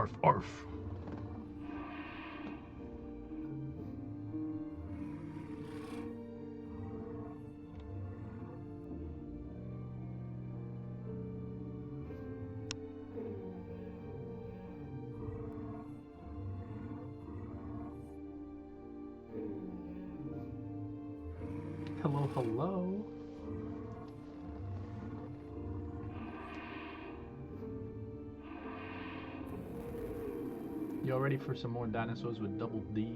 Arf, arf. Hello, hello. Y'all ready for some more dinosaurs with double D's?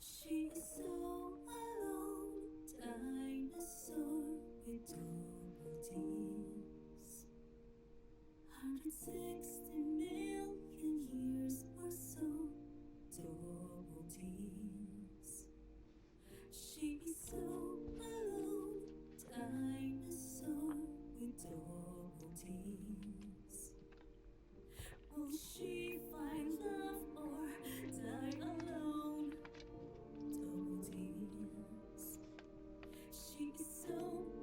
She's so alone, dinosaur with double D's. 160 million years or so, double D's. She's so alone, dinosaur with double D's. Will she find love or die alone? Double D's. She is so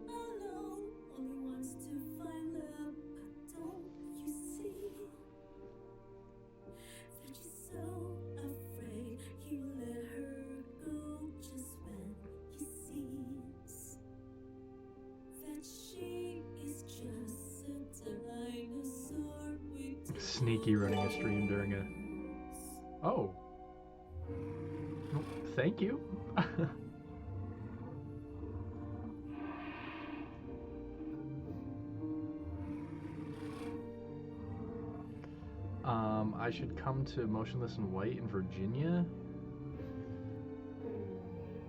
alone, only wants to find love, but don't you see that she's so afraid he will let her go just when he sees that she is just a dinosaur with Sneaky running a stream during a... Oh. Thank you. I should come to Motionless in White in Virginia.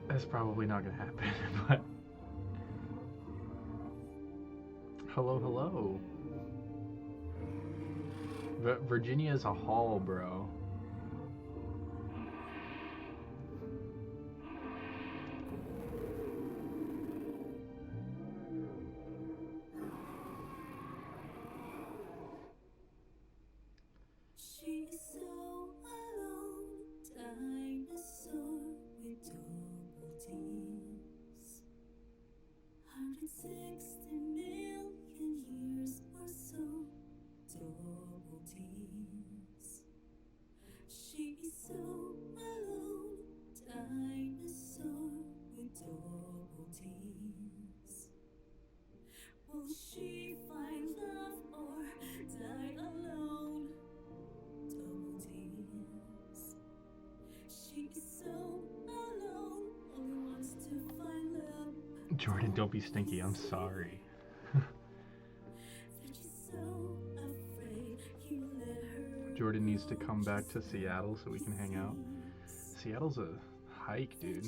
That's probably not gonna happen, but... Hello, hello. Virginia is a haul, bro. She's so alone, dinosaur with double D's. 160 million years or so, double D's. She's so alone, dinosaur with double D's. Will she find love or die alone? Double D's. She is so alone, only wants to find love. Jordan, don't be stinky. I'm sorry. That she's so afraid he will let her Jordan needs to come back to Seattle so we can hang out. Seattle's a hike, dude.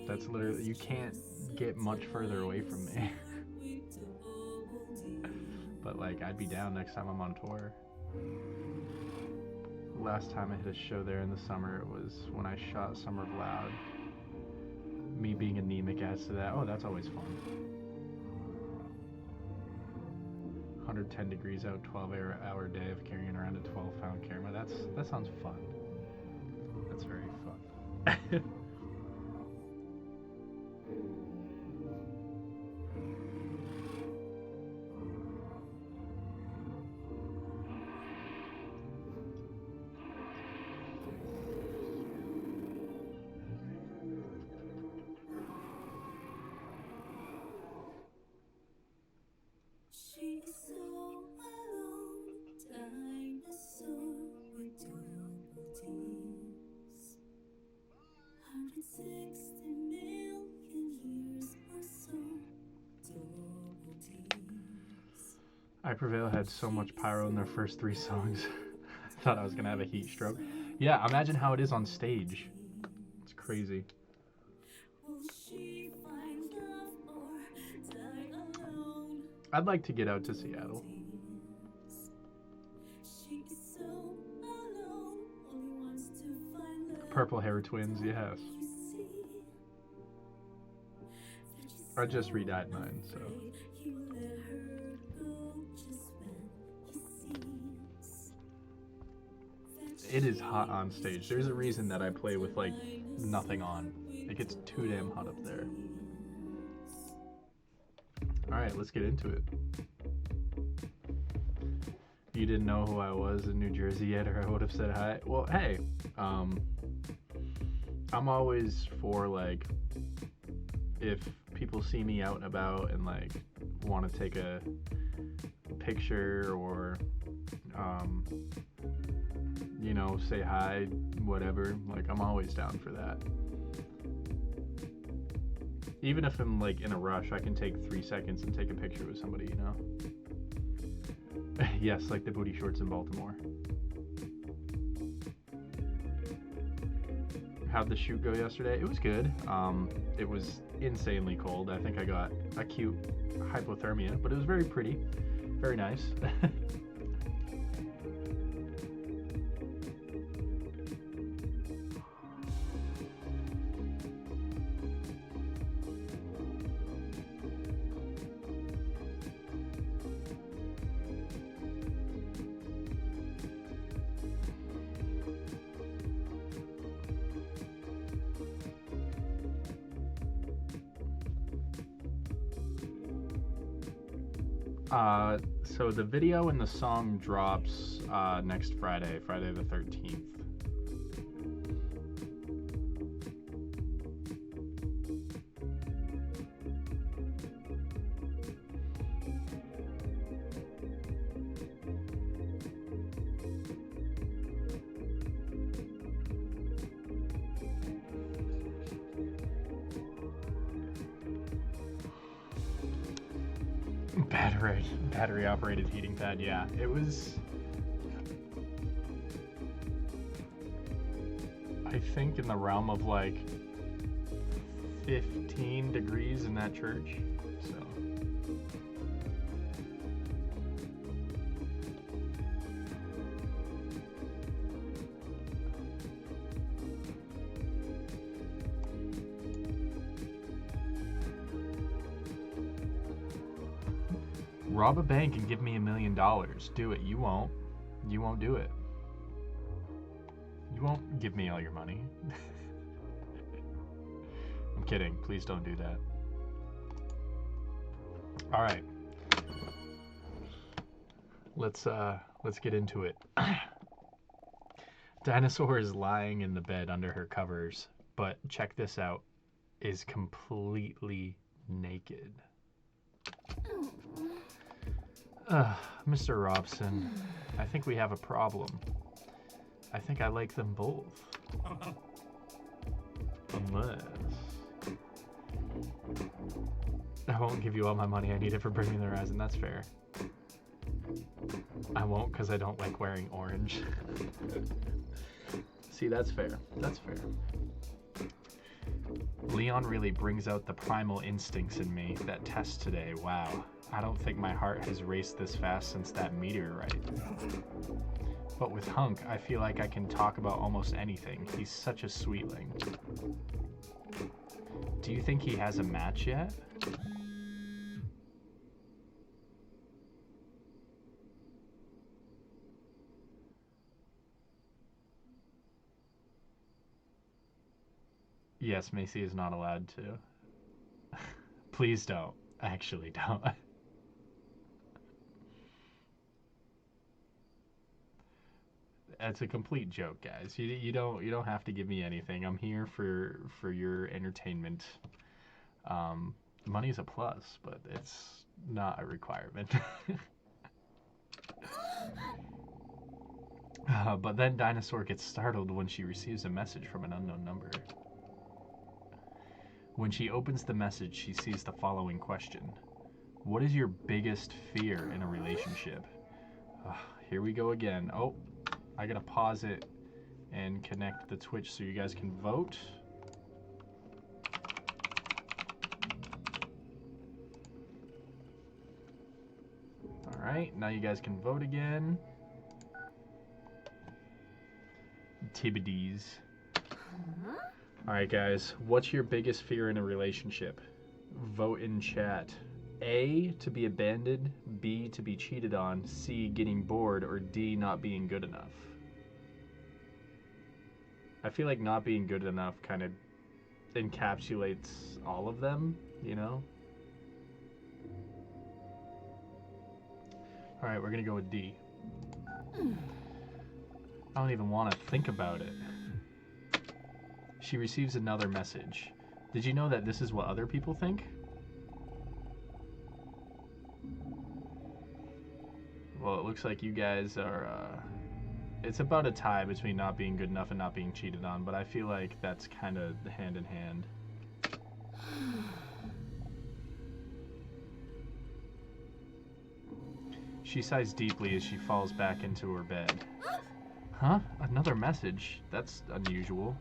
That's literally... You can't get much further away from me. But, like, I'd be down next time I'm on tour. Last time I hit a show there in the summer, it was when I shot Summer of Loud. Me being anemic adds to that. Oh, that's always fun. 110 degrees out, 12-hour day of carrying around a 12-pound camera. That sounds fun. That's very fun. She's so alone, dinosaur with double D's. 160 million years or so, double D's. I Prevail had so much pyro in their first 3 songs. I thought I was gonna have a heat stroke. Yeah, imagine how it is on stage. It's crazy. Will she find love or die alone? I'd like to get out to Seattle. She is so alone, only wants to find love. Purple Hair Twins, yes. You see that she's I just redyed mine, so. he will let her go just when he sees that It is hot on stage. There's a reason that I play with, like, nothing on. It gets too damn hot up there. Alright, let's get into it. you didn't know who I was in New Jersey yet, or I would have said hi. Well, hey, I'm always for, like, if people see me out and about and, like, want to take a picture or, you know, say hi, whatever, like, I'm always down for that. Even if I'm, like, in a rush, I can take 3 seconds and take a picture with somebody, you know? Yes, like the booty shorts in Baltimore. How'd the shoot go yesterday? It was good. It was insanely cold. I think I got a cute hypothermia, but it was very pretty. Very nice. So the video and the song drops next Friday, Friday the 13th. Battery operated heating pad, yeah. It was, I think, in the realm of like 15 degrees in that church. So rob a bank and give me $1 million. Do it. You won't. You won't do it. You won't give me all your money. I'm kidding. Please don't do that. All right. Let's get into it. Dinosaur is lying in the bed under her covers, but check this out. Is completely naked. Mr. Robson, I think we have a problem. I think I like them both. Unless... I won't give you all my money. I need it for bringing the horizon. That's fair. I won't, because I don't like wearing orange. See, that's fair. That's fair. Leon really brings out the primal instincts in me. That test today, wow. I don't think my heart has raced this fast since that meteorite. But with Hunk, I feel like I can talk about almost anything. He's such a sweetling. Do you think he has a match yet? Yes, Macy is not allowed to. Please don't. Actually, don't. It's a complete joke, guys. You don't have to give me anything. I'm here for your entertainment. Money's a plus, but it's not a requirement. But then Dinosaur gets startled when she receives a message from an unknown number. When she opens the message, she sees the following question. What is your biggest fear in a relationship? Here we go again. Oh, I gotta pause it and connect the Twitch so you guys can vote. Alright, now you guys can vote again. Tibbities. Alright guys, what's your biggest fear in a relationship? Vote in chat. A, to be abandoned, B, to be cheated on, C, getting bored, or D, not being good enough. I feel like not being good enough kind of encapsulates all of them, you know? Alright, we're gonna go with D. I don't even want to think about it. She receives another message. Did you know that this is what other people think? Well, it looks like you guys are, it's about a tie between not being good enough and not being cheated on, but I feel like that's kind of hand in hand. She sighs deeply as she falls back into her bed. Huh? Another message? That's unusual.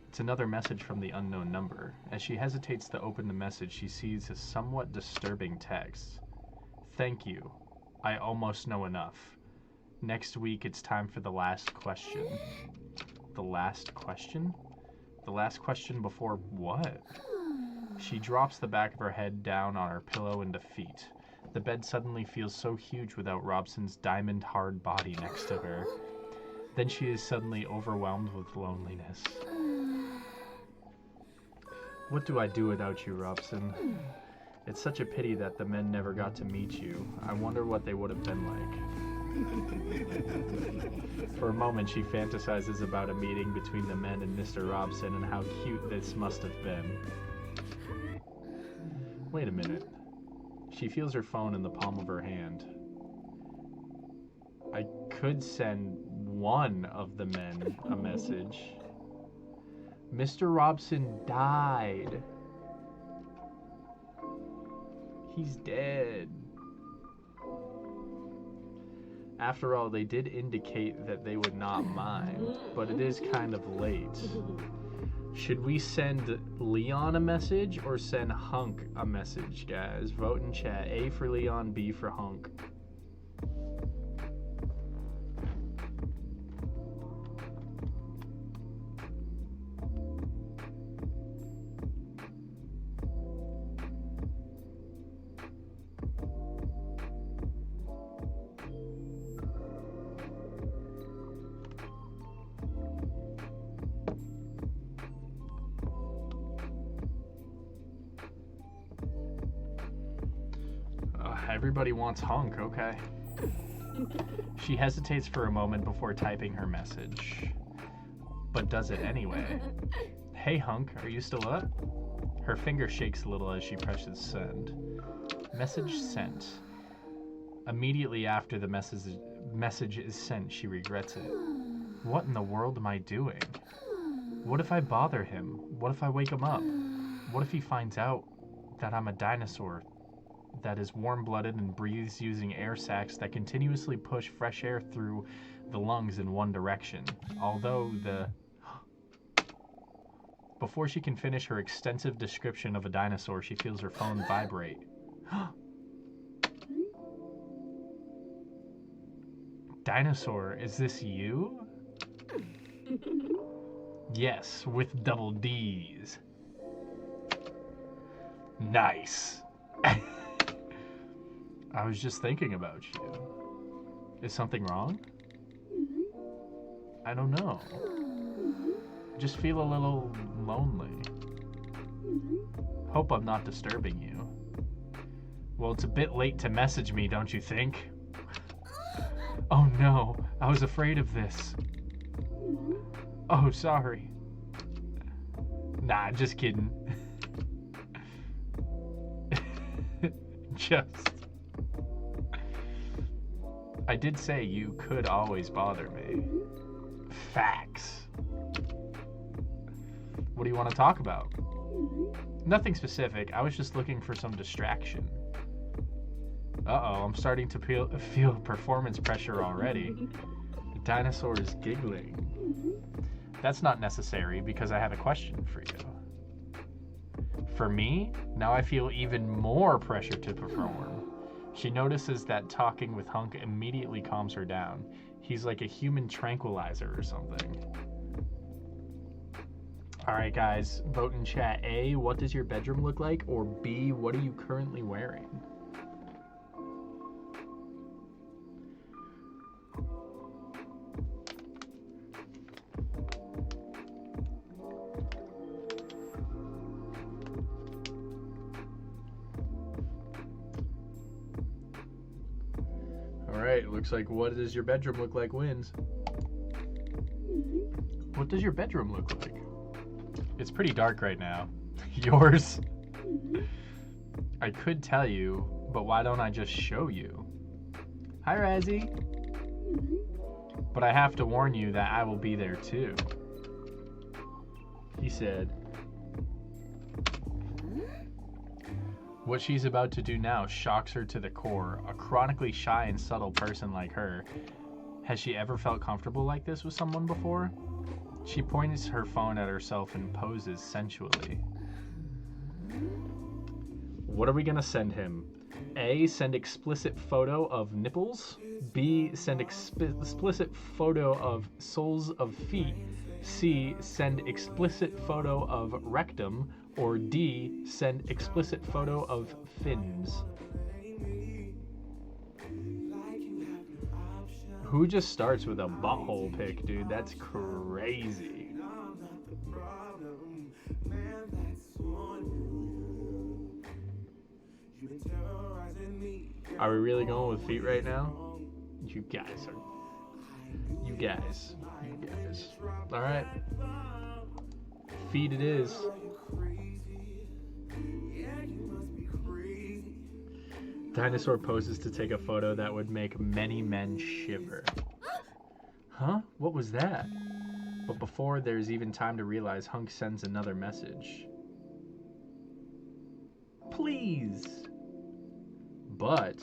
It's another message from the unknown number. As she hesitates to open the message, she sees a somewhat disturbing text. Thank you. I almost know enough. Next week, it's time for the last question. The last question? The last question before what? She drops the back of her head down on her pillow in defeat. The bed suddenly feels so huge without Robson's diamond-hard body next to her. Then she is suddenly overwhelmed with loneliness. What do I do without you, Robson? It's such a pity that the men never got to meet you. I wonder what they would have been like. For a moment, she fantasizes about a meeting between the men and Mr. Robson and how cute this must have been. Wait a minute. She feels her phone in the palm of her hand. I could send one of the men a message. Mr. Robson died. He's dead. After all, they did indicate that they would not mind, but it is kind of late. Should we send Leon a message or send Hunk a message, guys? Vote in chat. A for Leon, B for Hunk. Everybody wants Hunk, okay. She hesitates for a moment before typing her message, but does it anyway. Hey Hunk, are you still up? Her finger shakes a little as she presses send. Message sent. Immediately after the message is sent, she regrets it. What in the world am I doing? What if I bother him? What if I wake him up? What if he finds out that I'm a dinosaur that is warm-blooded and breathes using air sacs that continuously push fresh air through the lungs in one direction? Although Before she can finish her extensive description of a dinosaur, she feels her phone vibrate. Dinosaur, is this you? Yes, with double D's. Nice. I was just thinking about you. Is something wrong? I don't know. Just feel a little lonely. Hope I'm not disturbing you. Well, it's a bit late to message me, don't you think? Oh no, I was afraid of this. Oh, sorry. Nah, just kidding. I did say you could always bother me. Facts. What do you want to talk about? Nothing specific. I was just looking for some distraction. Uh-oh, I'm starting to feel performance pressure already. The dinosaur is giggling. That's not necessary because I have a question for you. For me, now I feel even more pressure to perform. She notices that talking with Hunk immediately calms her down. He's like a human tranquilizer or something. Alright guys, vote in chat. A, what does your bedroom look like? Or B, what are you currently wearing? Alright, looks like what does your bedroom look like wins. What does your bedroom look like? It's pretty dark right now. Yours? I could tell you, but why don't I just show you? Hi, Razzie. But I have to warn you that I will be there too. He said, what she's about to do now shocks her to the core. A chronically shy and subtle person like her. Has she ever felt comfortable like this with someone before? She points her phone at herself and poses sensually. What are we gonna send him? A, send explicit photo of nipples. B, send explicit photo of soles of feet. C, send explicit photo of rectum. Or D, send explicit photo of fins. Who just starts with a butthole pic, dude? That's crazy. Are we really going with feet right now? You guys. All right. Feet it is. Dinosaur poses to take a photo that would make many men shiver. Huh? What was that? But before there's even time to realize, Hunk sends another message. Please. But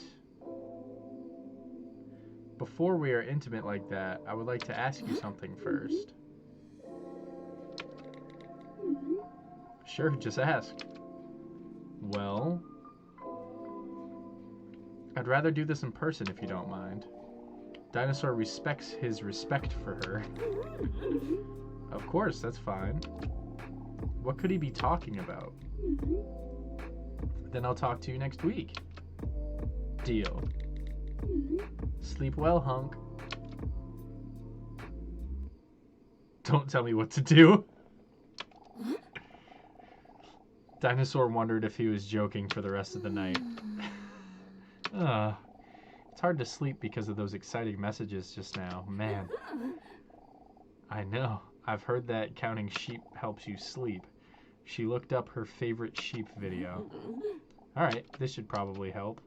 before we are intimate like that, I would like to ask you something first. Sure, just ask. Well, I'd rather do this in person if you don't mind. Dinosaur respects his respect for her. Of course, that's fine. What could he be talking about? Then I'll talk to you next week. Deal. Sleep well, Hunk. Don't tell me what to do. Dinosaur wondered if he was joking for the rest of the night. It's hard to sleep because of those exciting messages just now. Man. I know. I've heard that counting sheep helps you sleep. She looked up her favorite sheep video. Alright, this should probably help.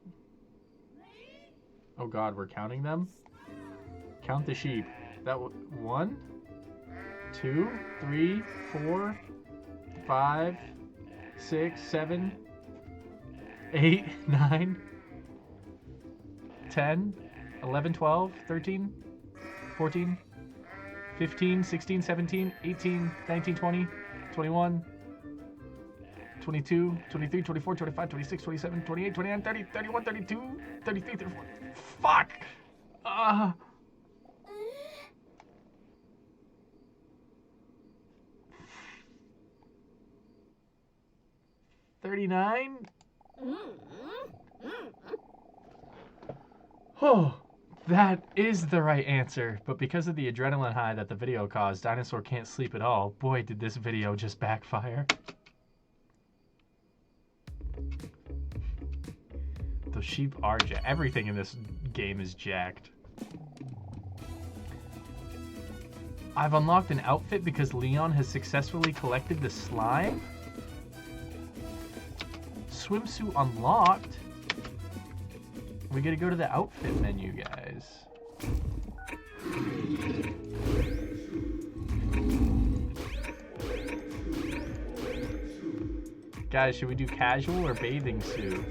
Oh god, we're counting them? Count the sheep. That 1, 2, 3, 4, 5, 6, 7, 8, 9, 10, 11, 12, 13, 14, 15, 16, 17, 18, 19, 20, 21, 22, 23, 24, 25, 26, 27, 28, 29, 30, 31, 32, 33, 34. Fuck! 39? Oh, that is the right answer. But because of the adrenaline high that the video caused, Dinosaur can't sleep at all. Boy, did this video just backfire. The sheep are jacked. Everything in this game is jacked. I've unlocked an outfit because Leon has successfully collected the slime? Swimsuit unlocked? We gotta go to the outfit menu, guys. Guys, should we do casual or bathing suit?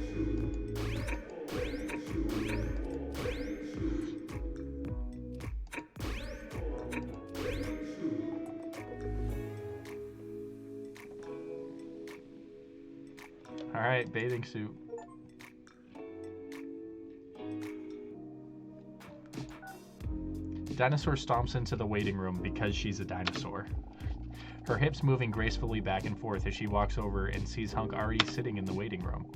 Alright, bathing suit. Dinosaur stomps into the waiting room because she's a dinosaur. Her hips moving gracefully back and forth as she walks over and sees Hunk already sitting in the waiting room.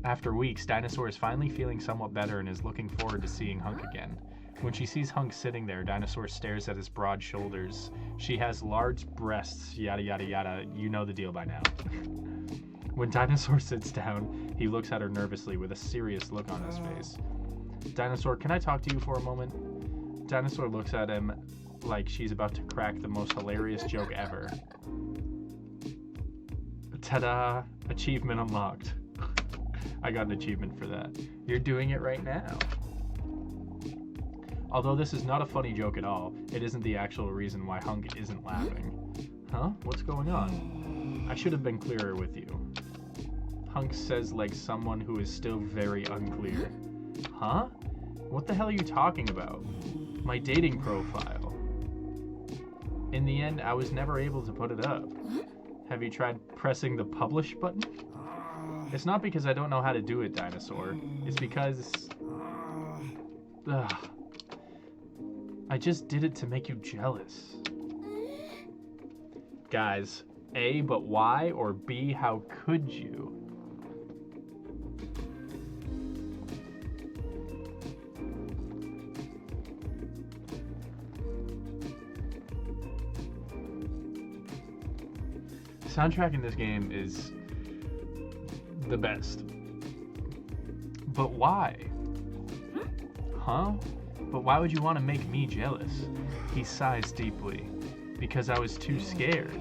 After weeks, Dinosaur is finally feeling somewhat better and is looking forward to seeing Hunk again. When she sees Hunk sitting there, Dinosaur stares at his broad shoulders. She has large breasts, yada yada yada. You know the deal by now. When Dinosaur sits down, he looks at her nervously with a serious look on his face. Dinosaur, can I talk to you for a moment? Dinosaur looks at him like she's about to crack the most hilarious joke ever. Ta-da! Achievement unlocked. I got an achievement for that. You're doing it right now. Although this is not a funny joke at all, it isn't the actual reason why Hunk isn't laughing. Huh? What's going on? I should have been clearer with you. Hunk says like someone who is still very unclear. Huh? What the hell are you talking about? My dating profile. In the end, I was never able to put it up. Have you tried pressing the publish button? It's not because I don't know how to do it, Dinosaur. It's because... Ugh. I just did it to make you jealous. Guys, A, but why? Or B, how could you? The soundtrack in this game is the best. But why? Huh? But why would you want to make me jealous? He sighs deeply. Because I was too scared.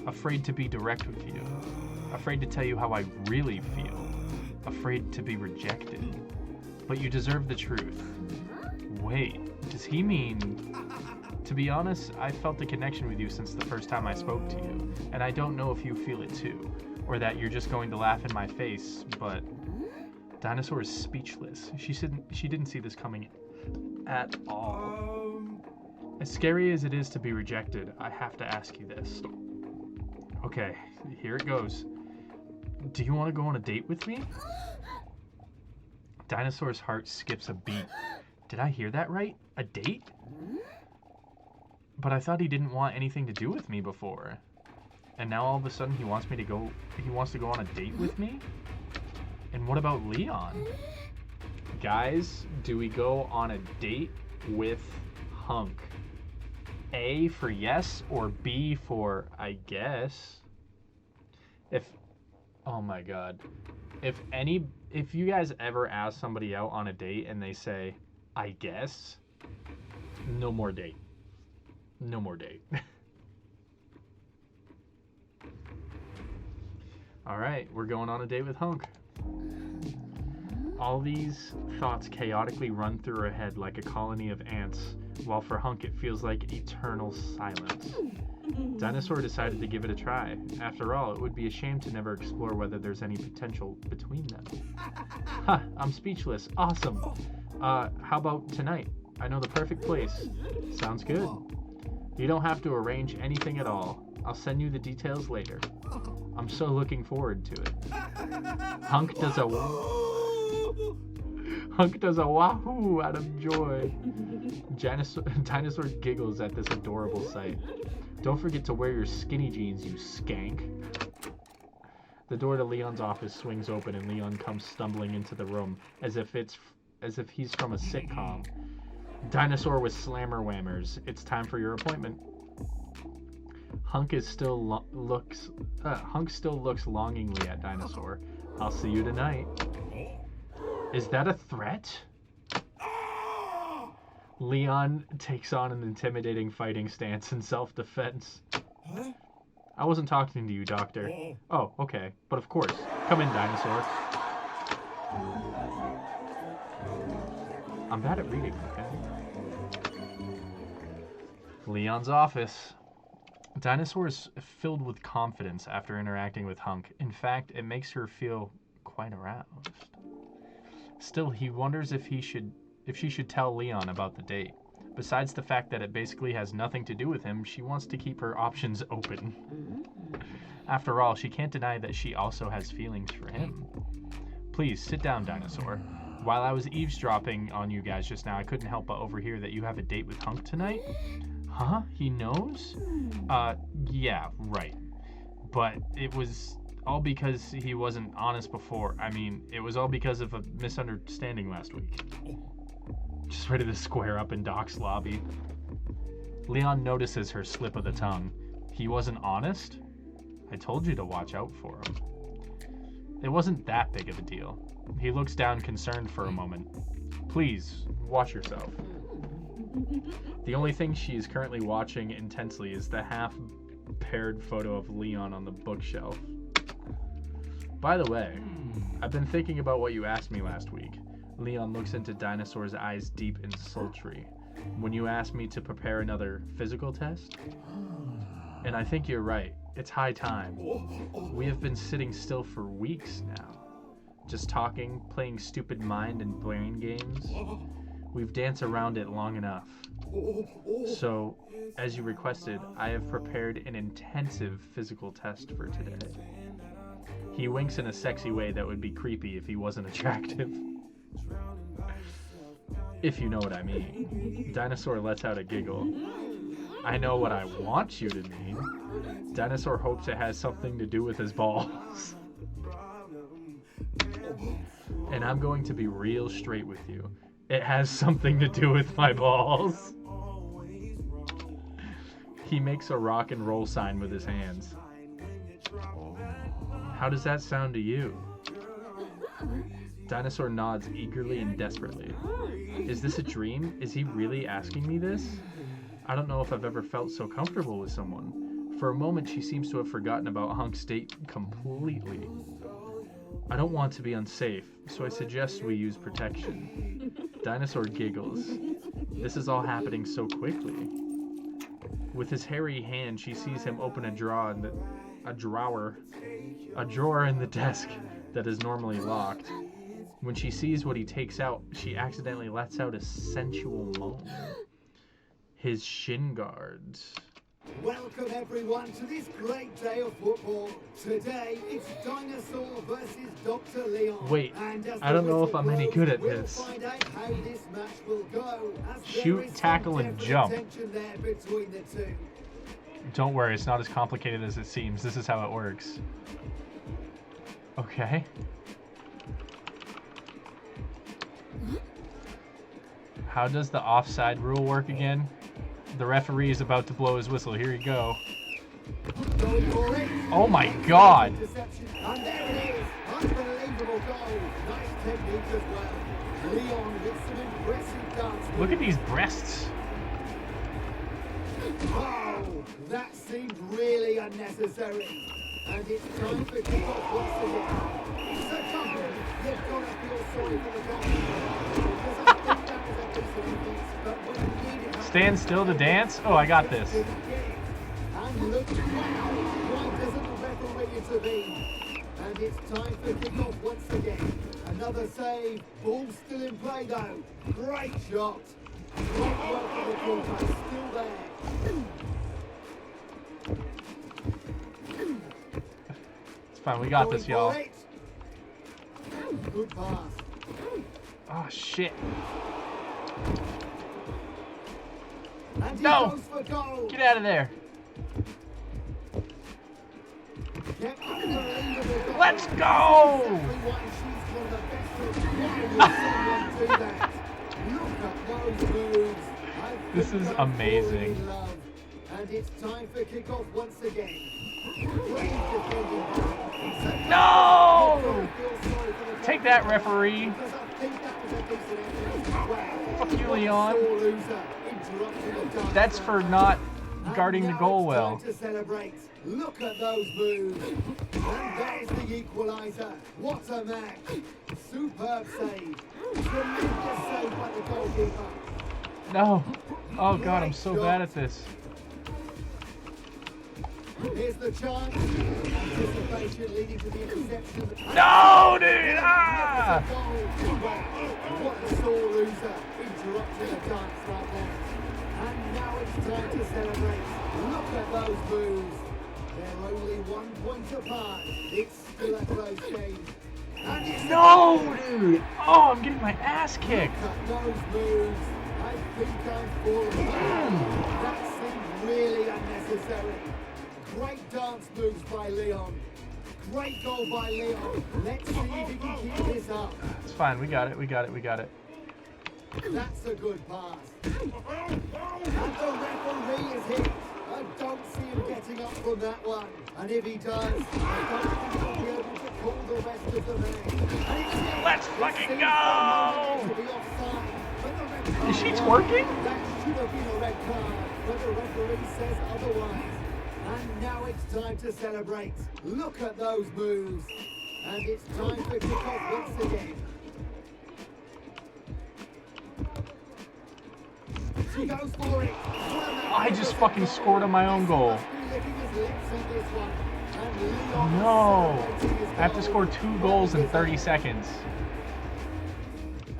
Afraid to be direct with you. Afraid to tell you how I really feel. Afraid to be rejected. But you deserve the truth. Wait, does he mean... To be honest, I felt the connection with you since the first time I spoke to you. And I don't know if you feel it too. Or that you're just going to laugh in my face, but... Dinosaur is speechless. She didn't see this coming at all. As scary as it is to be rejected, I have to ask you this. Okay, here it goes. Do you want to go on a date with me? Dinosaur's heart skips a beat. Did I hear that right? A date? But I thought he didn't want anything to do with me before. And now all of a sudden he wants to go on a date with me? And what about Leon? Guys, do we go on a date with Hunk? A for yes or B for I guess? Oh my god. If you guys ever ask somebody out on a date and they say, I guess, no more date. No more date. Alright, we're going on a date with Hunk. All these thoughts chaotically run through her head like a colony of ants, while for Hunk it feels like eternal silence. Dinosaur decided to give it a try. After all, it would be a shame to never explore whether there's any potential between them. Ha! I'm speechless. Awesome! How about tonight? I know the perfect place. Sounds good. You don't have to arrange anything at all. I'll send you the details later. I'm so looking forward to it. Hunk does a wahoo out of joy. Dinosaur giggles at this adorable sight. Don't forget to wear your skinny jeans, you skank. The door to Leon's office swings open and Leon comes stumbling into the room as if he's from a sitcom. Dinosaur with slammer whammers. It's time for your appointment. Hunk still looks longingly at Dinosaur. I'll see you tonight. Is that a threat? Leon takes on an intimidating fighting stance in self-defense. Huh? I wasn't talking to you, Doctor. Oh, okay. But of course. Come in, Dinosaur. I'm bad at reading, okay? Leon's office. Dinosaur is filled with confidence after interacting with Hunk. In fact, it makes her feel quite aroused. Still, he wonders if she should tell Leon about the date. Besides the fact that it basically has nothing to do with him, she wants to keep her options open. After all, she can't deny that she also has feelings for him. Please, sit down, Dinosaur. While I was eavesdropping on you guys just now, I couldn't help but overhear that you have a date with Hunk tonight. Huh? He knows? Yeah, right. But it was all because he wasn't honest before. I mean, it was all because of a misunderstanding last week. Just ready to square up in Doc's lobby. Leon notices her slip of the tongue. He wasn't honest? I told you to watch out for him. It wasn't that big of a deal. He looks down concerned for a moment. Please, watch yourself. The only thing she is currently watching intensely is the half-paired photo of Leon on the bookshelf. By the way, I've been thinking about what you asked me last week. Leon looks into Dinosaur's eyes deep and sultry. When you asked me to prepare another physical test? And I think you're right. It's high time. We have been sitting still for weeks now. Just talking, playing stupid mind and brain games. We've danced around it long enough. So, as you requested, I have prepared an intensive physical test for today. He winks in a sexy way that would be creepy if he wasn't attractive. If you know what I mean. Dinosaur lets out a giggle. I know what I want you to mean. Dinosaur hopes it has something to do with his balls. And I'm going to be real straight with you. It has something to do with my balls. He makes a rock and roll sign with his hands. How does that sound to you? Dinosaur nods eagerly and desperately. Is this a dream? Is he really asking me this? I don't know if I've ever felt so comfortable with someone. For a moment, she seems to have forgotten about Hunk's date completely. I don't want to be unsafe, so I suggest we use protection. Dinosaur giggles. This is all happening so quickly. With his hairy hand, she sees him open a drawer in the desk that is normally locked. When she sees what he takes out, she accidentally lets out a sensual moan. His shin guards. Welcome everyone to this great day of football. Today it's Dinosaur versus Dr. Leon. Wait, and as I don't the know if whistle I'm any blows, good at we'll this. Find out how this match will go, as there Shoot, is some tackle, and definite jump. tension there between the two. Don't worry, it's not as complicated as it seems. This is how it works. Okay. How does the offside rule work again? The referee is about to blow his whistle. Here you go. Going for it. Oh my god! Interception. And there it is. Unbelievable goal. Nice technique as well. Leon with some impressive dance. Look at these breasts. Wow, that seemed really unnecessary. And it's time for kickoff once again. It's a couple. You've got to feel sorry for the goalkeeper. Because I think that was a piece of defense, but when you needed Stand still to dance? Oh, I got this. and look, wow, why doesn't the referee intervene? And it's time for kickoff once again. Another save. Ball still in play though. Great shot. Great work for the goalkeeper. Still there. It's fine, we got this, y'all. Good pass. Oh, shit. And he No! goes for goal. Get out of there. Yep, unbelievable goal. Let's go! Exactly why she's one of the best. Why would someone do that? Look at those moves. I This think is I'm falling amazing. in love. And it's time for kickoff once again. Great defending. It's a- No! Feel sorry for the Take that, referee. because I think that was a decent effort as well. Fuck you, What a Leon. sore loser. Interrupting the dance That's for not guarding the and goal now well. it's time to celebrate. Look at those moves. And there's the equaliser. What a match. Superb save. Tremendous save by the goalkeeper. No. Oh god, I'm so bad at this. Here's the chance. Anticipation leading to the interception. No, dude! Ah! What a sore loser. Interrupting the dance right there. And now it's time to celebrate. Look at those moves. They're only 1 point apart. It's still a close game. And it's No, dude! Oh, I'm getting my ass kicked. Look at those moves. I think I'm falling. That seemed really unnecessary. Great dance moves by Leon. Great goal by Leon. Let's see if he can keep this up. It's fine, we got it, we got it, we got it. That's a good pass. And the referee is hit. I don't see him getting up from that one. And if he does, I don't think he'll be able to for the rest of the match. Let's fucking go! To be offside, but the red Is she card- twerking? That should have been a red card, but the referee says otherwise. And now it's time to celebrate. Look at those moves. And it's time for kickoff once again. She goes for it. I just fucking scored on my own goal. No. I have to score 2 goals in 30 seconds.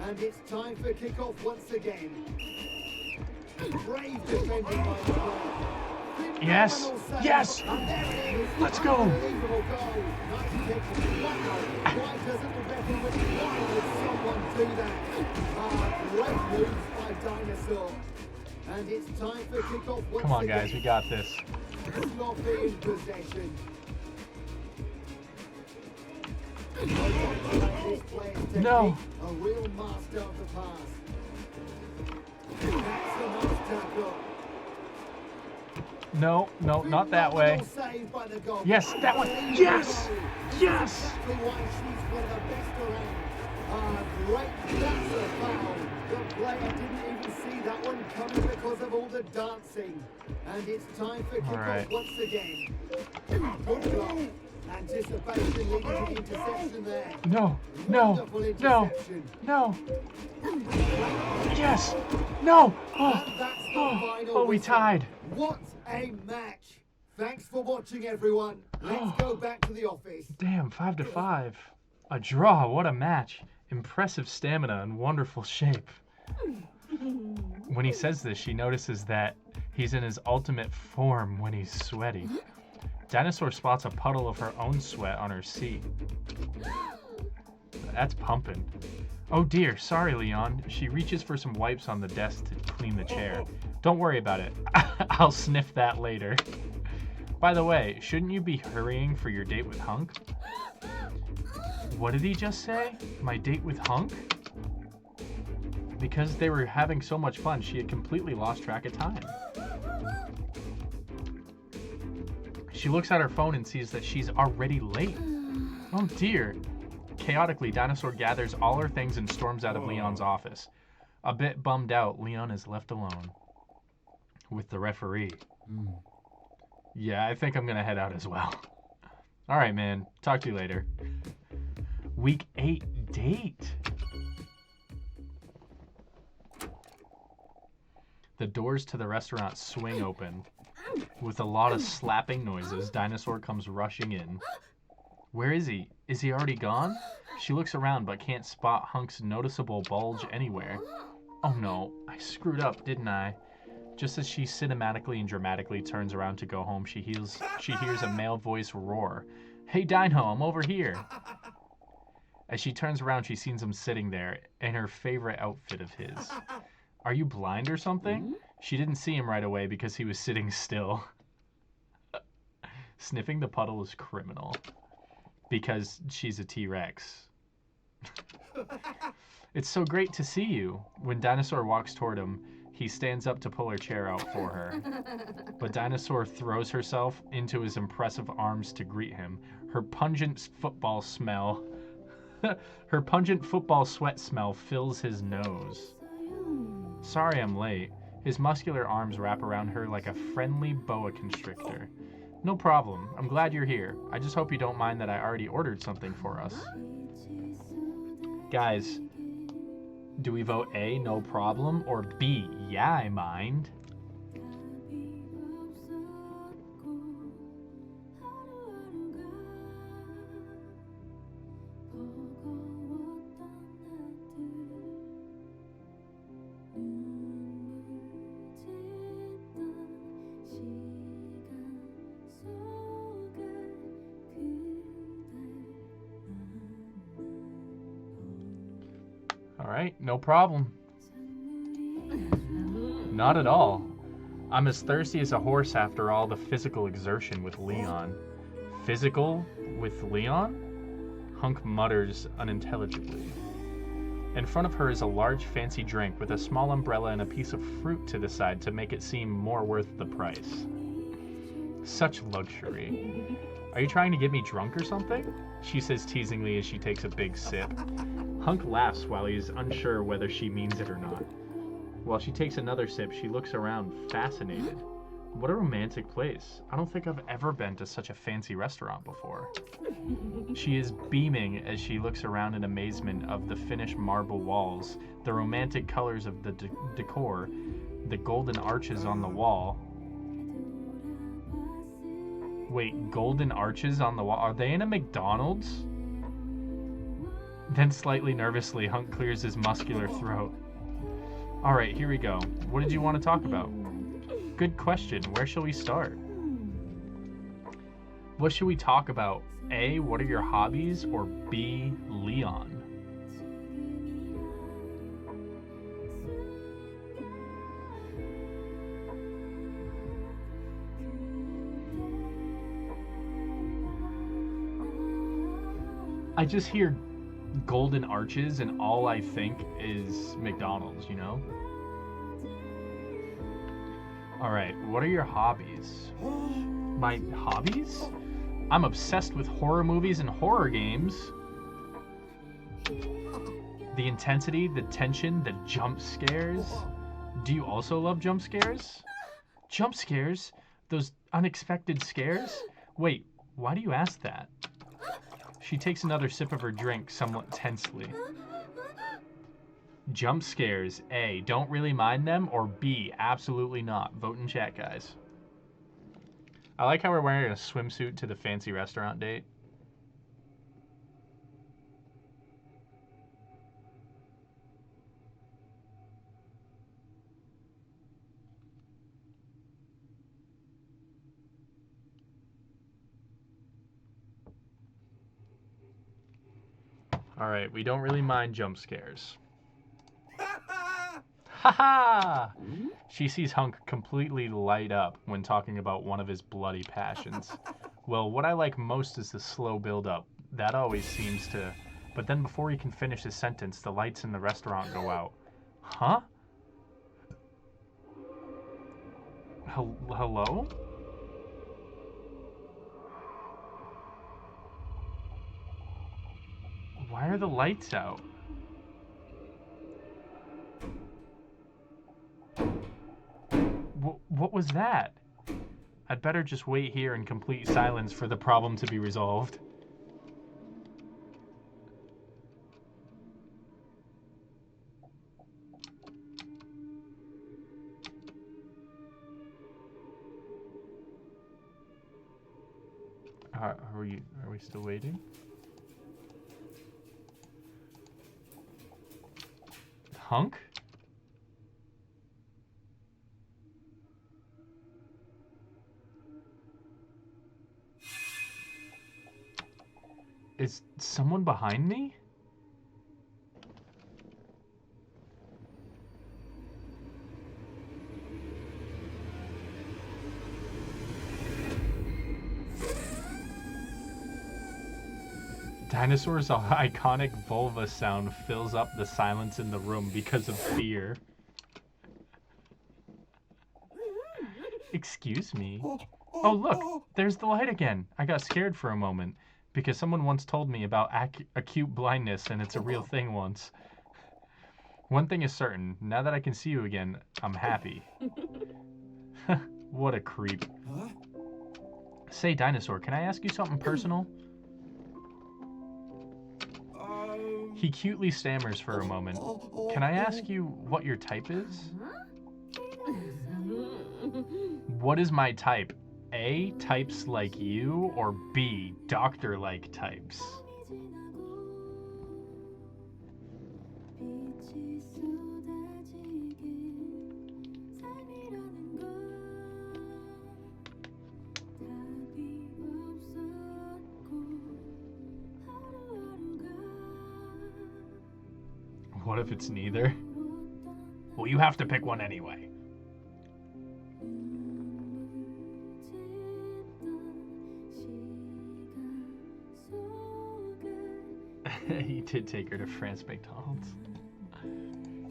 And it's time for kickoff once again. Brave defending by the goal. Yes. Yes. Let's go. Unbelievable goal. Nice kick. Wow. Why doesn't the referee, why would someone do that? Great moves by Dinosaur. And it's time for kickoff once Come on, again. guys. We got this. Sloppy in possession. This player's technique, No. a real master of the pass. That's a nice tackle. No, no, not that way. Phenomenal save by the goal. Yes, that one. Unbelievable Yes. goal. Yes. Exactly why she's one of the best around. Great. That's a foul. The player didn't even see that one coming because of all the dancing. And it's time for kickoff right. once again. Good block. Anticipation leading to the interception there. No. No. Wonderful No. interception. No. Yes. No. Oh. And that's the Oh. final Oh, we whistle. tied. What a match. Thanks for watching, everyone. Let's go back to the office. Damn, 5-5. A draw. What a match. Impressive stamina and wonderful shape. When he says this, she notices that he's in his ultimate form when he's sweaty. Dinosaur spots a puddle of her own sweat on her seat. That's pumping. Oh dear, sorry, Leon. She reaches for some wipes on the desk to clean the chair. Don't worry about it. I'll sniff that later. By the way, shouldn't you be hurrying for your date with Hunk? What did he just say? My date with Hunk? Because they were having so much fun, she had completely lost track of time. She looks at her phone and sees that she's already late. Oh dear. Chaotically, Dinosaur gathers all her things and storms out of Leon's office. A bit bummed out, Leon is left alone with the referee. Yeah, I think I'm gonna head out as well. All right, man. Talk to you later. Week 8 date. The doors to the restaurant swing open. With a lot of slapping noises, Dinosaur comes rushing in. Where is he? Is he already gone? She looks around but can't spot Hunk's noticeable bulge anywhere. Oh no, I screwed up, didn't I? Just as she cinematically and dramatically turns around to go home, she hears a male voice roar. Hey Dino, I'm over here. As she turns around, she sees him sitting there in her favorite outfit of his. Are you blind or something? She didn't see him right away because he was sitting still. Sniffing the puddle is criminal. Because she's a T-Rex. It's so great to see you. When Dinosaur walks toward him, he stands up to pull her chair out for her. But Dinosaur throws herself into his impressive arms to greet him. Her pungent football sweat smell fills his nose. Sorry I'm late. His muscular arms wrap around her like a friendly boa constrictor. No problem. I'm glad you're here. I just hope you don't mind that I already ordered something for us. Guys, do we vote A, no problem, or B, yeah, I mind? All right, no problem. Not at all. I'm as thirsty as a horse after all the physical exertion with Leon. Physical with Leon? Hunk mutters unintelligibly. In front of her is a large fancy drink with a small umbrella and a piece of fruit to the side to make it seem more worth the price. Such luxury. Are you trying to get me drunk or something? She says teasingly as she takes a big sip. Hunk laughs while he's unsure whether she means it or not. While she takes another sip, she looks around, fascinated. What a romantic place. I don't think I've ever been to such a fancy restaurant before. She is beaming as she looks around in amazement of the finished marble walls, the romantic colors of the decor, the golden arches on the wall. Wait, golden arches on the wall? Are they in a McDonald's? Then slightly nervously, Hunk clears his muscular throat. Alright, here we go. What did you want to talk about? Good question. Where shall we start? What should we talk about? A, what are your hobbies? Or B, Leon? I just hear golden arches and all I think is McDonald's, you know? Alright, what are your hobbies? My hobbies? I'm obsessed with horror movies and horror games. The intensity, the tension, the jump scares. Do you also love jump scares? Jump scares? Those unexpected scares? Wait, why do you ask that? She takes another sip of her drink somewhat tensely. Jump scares. A, don't really mind them, or B, absolutely not. Vote in chat, guys. I like how we're wearing a swimsuit to the fancy restaurant date. Alright, we don't really mind jump scares. Haha! She sees Hunk completely light up when talking about one of his bloody passions. Well, what I like most is the slow build-up. That always seems to... But then before he can finish his sentence, the lights in the restaurant go out. Huh? Hello? Why are the lights out? What was that? I'd better just wait here in complete silence for the problem to be resolved. Are we still waiting? Hunk? Is someone behind me? Dinosaur's iconic vulva sound fills up the silence in the room because of fear. Excuse me. Oh, look, there's the light again. I got scared for a moment because someone once told me about acute blindness, and it's a real thing once. One thing is certain, now that I can see you again, I'm happy. What a creep. Say, Dinosaur, can I ask you something personal? He cutely stammers for a moment. Can I ask you what your type is? What is my type? A, types like you, or B, doctor-like types? What if it's neither? Well, you have to pick one anyway. He did take her to France McDonald's.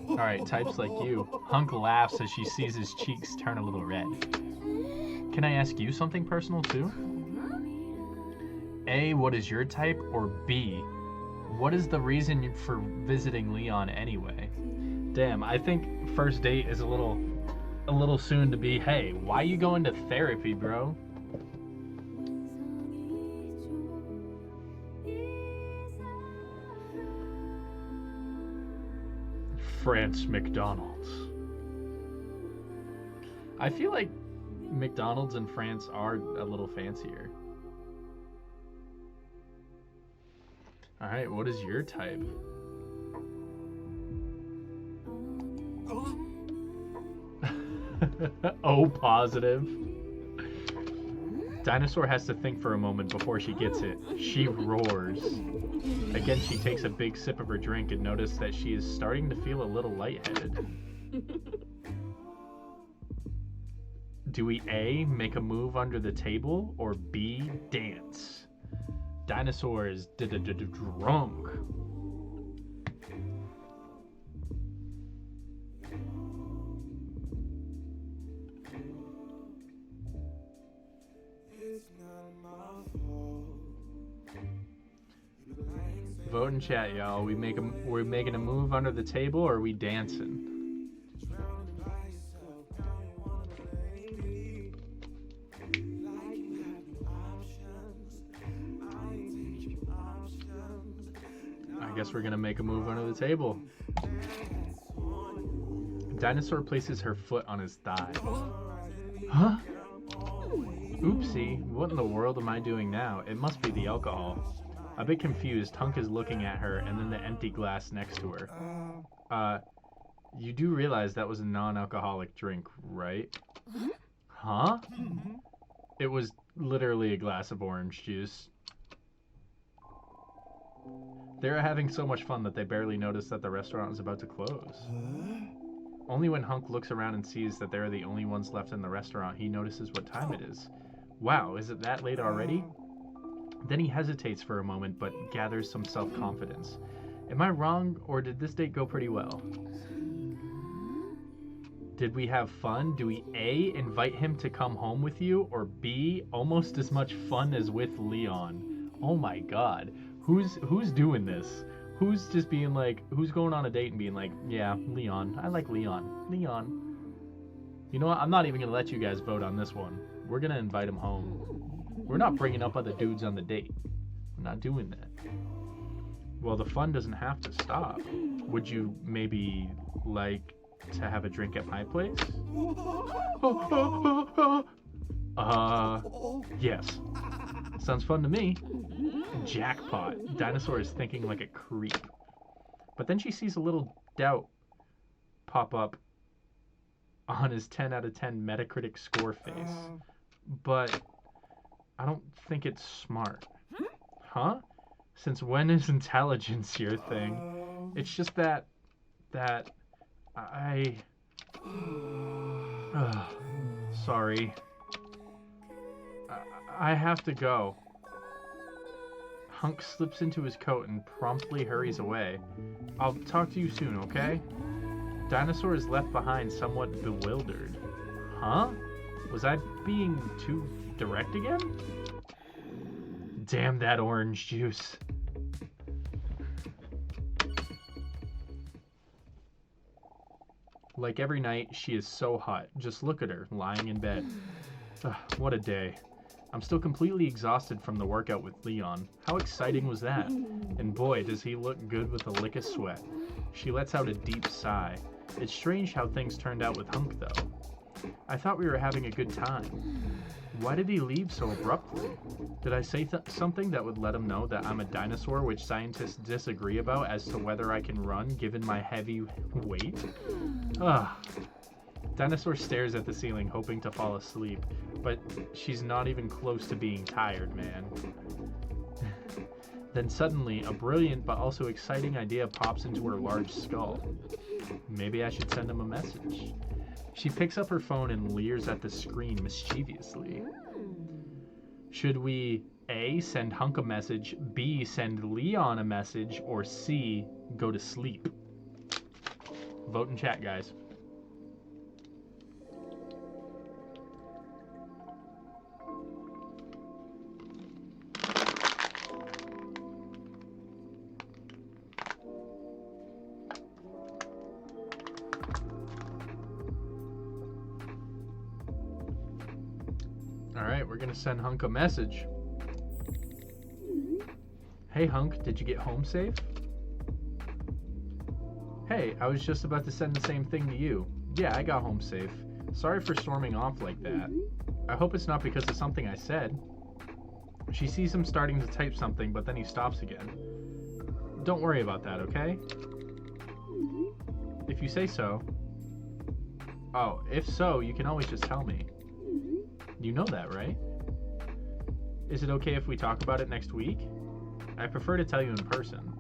Alright, types like you. Hunk laughs as she sees his cheeks turn a little red. Can I ask you something personal too? A, what is your type? Or B, what is the reason for visiting Leon anyway? Damn, I think first date is a little soon to be, hey, why you going to therapy, bro? France McDonald's. I feel like McDonald's in France are a little fancier. Alright, what is your type? O positive. Dinosaur has to think for a moment before she gets it. She roars. Again, she takes a big sip of her drink and notices that she is starting to feel a little lightheaded. Do we A, make a move under the table, or B, dance? Dinosaur is drunk. Vote in chat, y'all. We're making a move under the table, or are we dancing? I guess we're gonna make a move under the table. Dinosaur places her foot on his thigh. Huh? Oopsie, what in the world am I doing now? It must be the alcohol. A bit confused, Hunk is looking at her and then the empty glass next to her. You do realize that was a non-alcoholic drink, right? Huh? It was literally a glass of orange juice. They're having so much fun that they barely notice that the restaurant is about to close. Only when Hunk looks around and sees that they're the only ones left in the restaurant, he notices what time it is. Wow, is it that late already? Then he hesitates for a moment, but gathers some self-confidence. Am I wrong, or did this date go pretty well? Did we have fun? Do we A, invite him to come home with you, or B, almost as much fun as with Leon? Oh my god. Who's doing this? Who's just being like, who's going on a date and being like, yeah, Leon. I like Leon. Leon. You know what? I'm not even going to let you guys vote on this one. We're going to invite him home. We're not bringing up other dudes on the date. We're not doing that. Well, the fun doesn't have to stop. Would you maybe like to have a drink at my place? Yes. Sounds fun to me. Jackpot. Dinosaur is thinking like a creep. But then she sees a little doubt pop up on his 10 out of 10 Metacritic score face. But I don't think it's smart. Huh? Since when is intelligence your thing? It's just that I... sorry. I have to go. Hunk slips into his coat and promptly hurries away. I'll talk to you soon, okay? Dinosaur is left behind somewhat bewildered. Huh? Was I being too direct again? Damn that orange juice. Like every night, she is so hot. Just look at her, lying in bed. Ugh, what a day. I'm still completely exhausted from the workout with Leon. How exciting was that? And boy, does he look good with a lick of sweat. She lets out a deep sigh. It's strange how things turned out with Hunk, though. I thought we were having a good time. Why did he leave so abruptly? Did I say something that would let him know that I'm a dinosaur, which scientists disagree about as to whether I can run given my heavy weight? Ugh. Dinosaur stares at the ceiling, hoping to fall asleep, but she's not even close to being tired, man. Then suddenly, a brilliant but also exciting idea pops into her large skull. Maybe I should send him a message. She picks up her phone and leers at the screen mischievously. Should we A, send Hunk a message, B, send Leon a message, or C, go to sleep? Vote in chat, guys. Alright, we're gonna send Hunk a message. Hey Hunk, did you get home safe? Hey, I was just about to send the same thing to you. Yeah, I got home safe. Sorry for storming off like that. I hope it's not because of something I said. She sees him starting to type something, but then he stops again. Don't worry about that, okay? If you say so. Oh, if so, you can always just tell me. You know that, right? Is it okay if we talk about it next week? I prefer to tell you in person.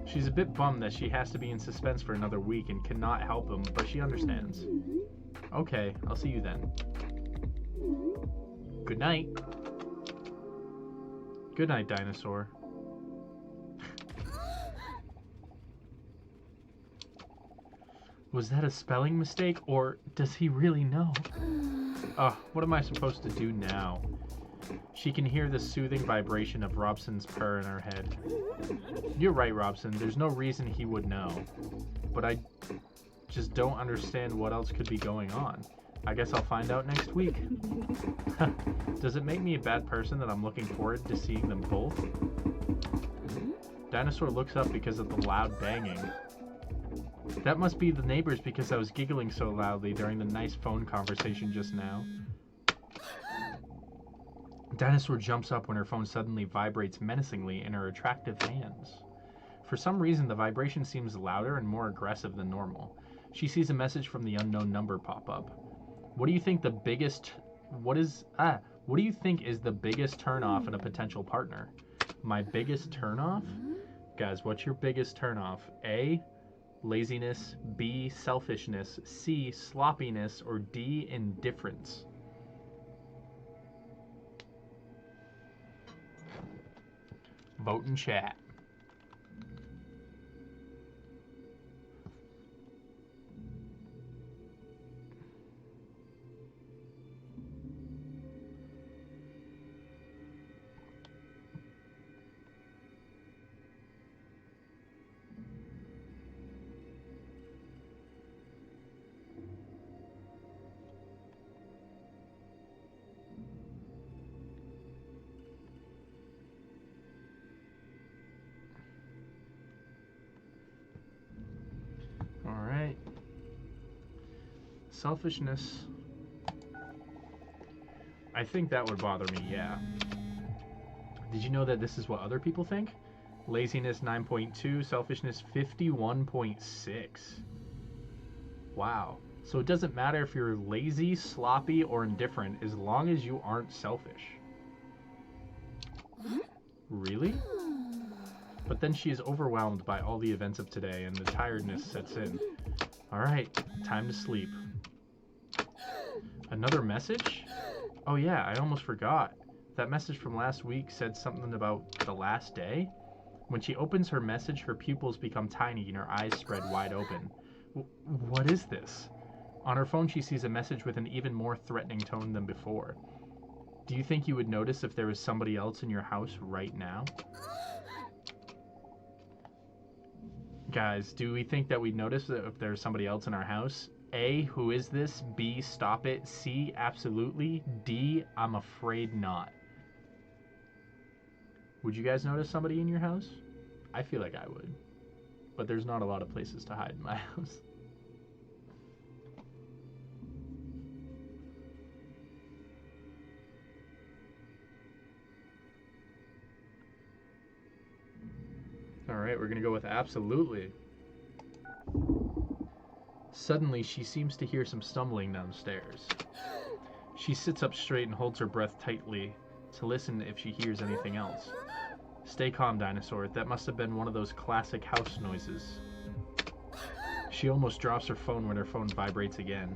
She's a bit bummed that she has to be in suspense for another week and cannot help him, but she understands. Okay, I'll see you then. Good night. Good night, dinosaur. Was that a spelling mistake, or does he really know? Ugh, what am I supposed to do now? She can hear the soothing vibration of Robson's purr in her head. You're right, Robson. There's no reason he would know. But I just don't understand what else could be going on. I guess I'll find out next week. Does it make me a bad person that I'm looking forward to seeing them both? Dinosaur looks up because of the loud banging. That must be the neighbors because I was giggling so loudly during the nice phone conversation just now. Dinosaur jumps up when her phone suddenly vibrates menacingly in her attractive hands. For some reason, the vibration seems louder and more aggressive than normal. She sees a message from the unknown number pop up. What do you think is the biggest turnoff in a potential partner? My biggest turnoff? Guys, what's your biggest turnoff? A, laziness, B, selfishness, C, sloppiness, or D, indifference? Vote in chat. Alright. Selfishness. I think that would bother me, yeah. Did you know that this is what other people think? Laziness 9.2, selfishness 51.6. Wow. So it doesn't matter if you're lazy, sloppy, or indifferent as long as you aren't selfish. Really? But then she is overwhelmed by all the events of today and the tiredness sets in. Alright, time to sleep. Another message? Oh yeah, I almost forgot. That message from last week said something about the last day. When she opens her message, her pupils become tiny and her eyes spread wide open. What is this? On her phone, she sees a message with an even more threatening tone than before. Do you think you would notice if there was somebody else in your house right now? Guys, do we think that we'd notice if there's somebody else in our house? A, who is this? B, stop it. C, absolutely. D, I'm afraid not. Would you guys notice somebody in your house? I feel like I would. But there's not a lot of places to hide in my house. Alright, we're gonna go with absolutely. Suddenly, she seems to hear some stumbling downstairs. She sits up straight and holds her breath tightly to listen if she hears anything else. Stay calm, Dinosaur. That must have been one of those classic house noises. She almost drops her phone when her phone vibrates again.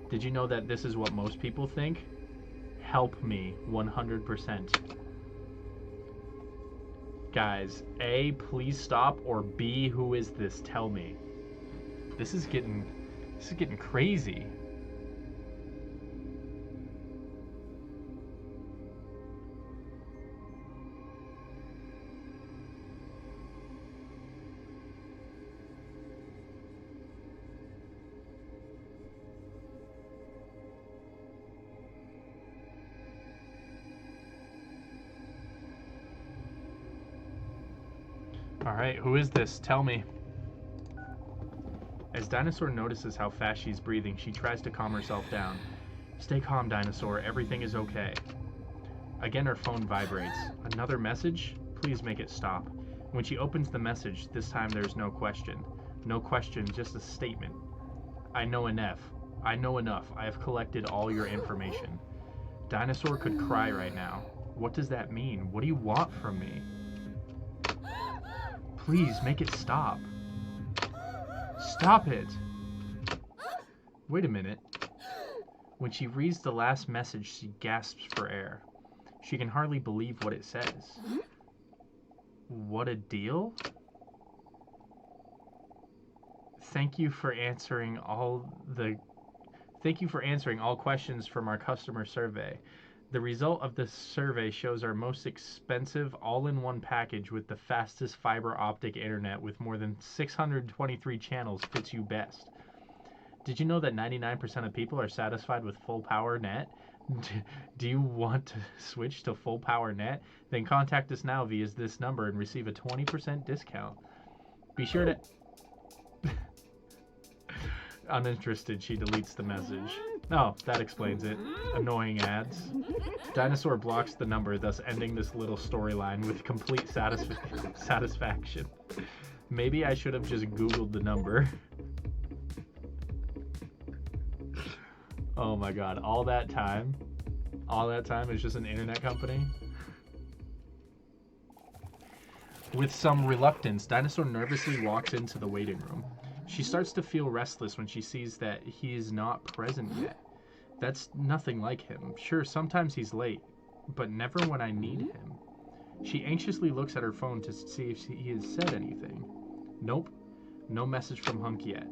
Did you know that this is what most people think? Help me, 100%. Guys, A, please stop, or B, who is this? Tell me. This is getting crazy. Alright, who is this? Tell me. As Dinosaur notices how fast she's breathing, she tries to calm herself down. Stay calm, Dinosaur. Everything is okay. Again, her phone vibrates. Another message? Please make it stop. When she opens the message, this time there's no question. No question, just a statement. I know enough. I know enough. I have collected all your information. Dinosaur could cry right now. What does that mean? What do you want from me? Please, make it stop. Stop it! Wait a minute. When she reads the last message, she gasps for air. She can hardly believe what it says. What a deal? Thank you for answering all questions from our customer survey. The result of this survey shows our most expensive all-in-one package with the fastest fiber optic internet with more than 623 channels fits you best. Did you know that 99% of people are satisfied with full power net? Do you want to switch to full power net? Then contact us now via this number and receive a 20% discount. Be sure to... Uninterested, she deletes the message. Oh, that explains it. Annoying ads. Dinosaur blocks the number, thus ending this little storyline with complete satisfaction. Maybe I should have just Googled the number. Oh my god, all that time is just an internet company? With some reluctance, Dinosaur nervously walks into the waiting room. She starts to feel restless when she sees that he is not present yet. That's nothing like him. Sure, sometimes he's late, but never when I need him. She anxiously looks at her phone to see if he has said anything. Nope, no message from Hunk yet.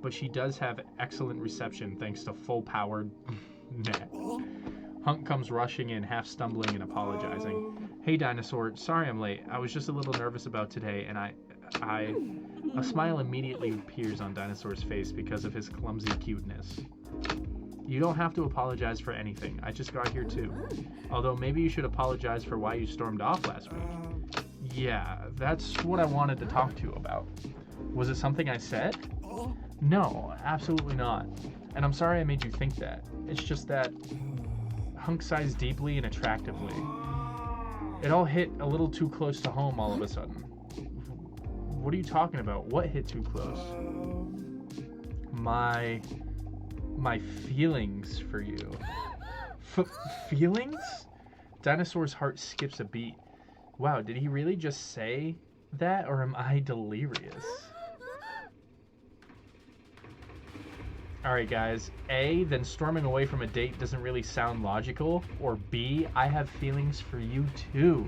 But she does have excellent reception thanks to full-powered net. Hunk comes rushing in, half stumbling and apologizing. Hey, Dinosaur, sorry I'm late. I was just a little nervous about today, and A smile immediately appears on Dinosaur's face because of his clumsy cuteness. You don't have to apologize for anything. I just got here too. Although maybe you should apologize for why you stormed off last week. Yeah, that's what I wanted to talk to you about. Was it something I said? No, absolutely not. And I'm sorry I made you think that. It's just that Hunk sighs deeply and attractively. It all hit a little too close to home all of a sudden. What are you talking about? What hit too close? My feelings for you. Feelings? Dinosaur's heart skips a beat. Wow, did he really just say that, or am I delirious? Alright guys, A, then storming away from a date doesn't really sound logical, or B, I have feelings for you too.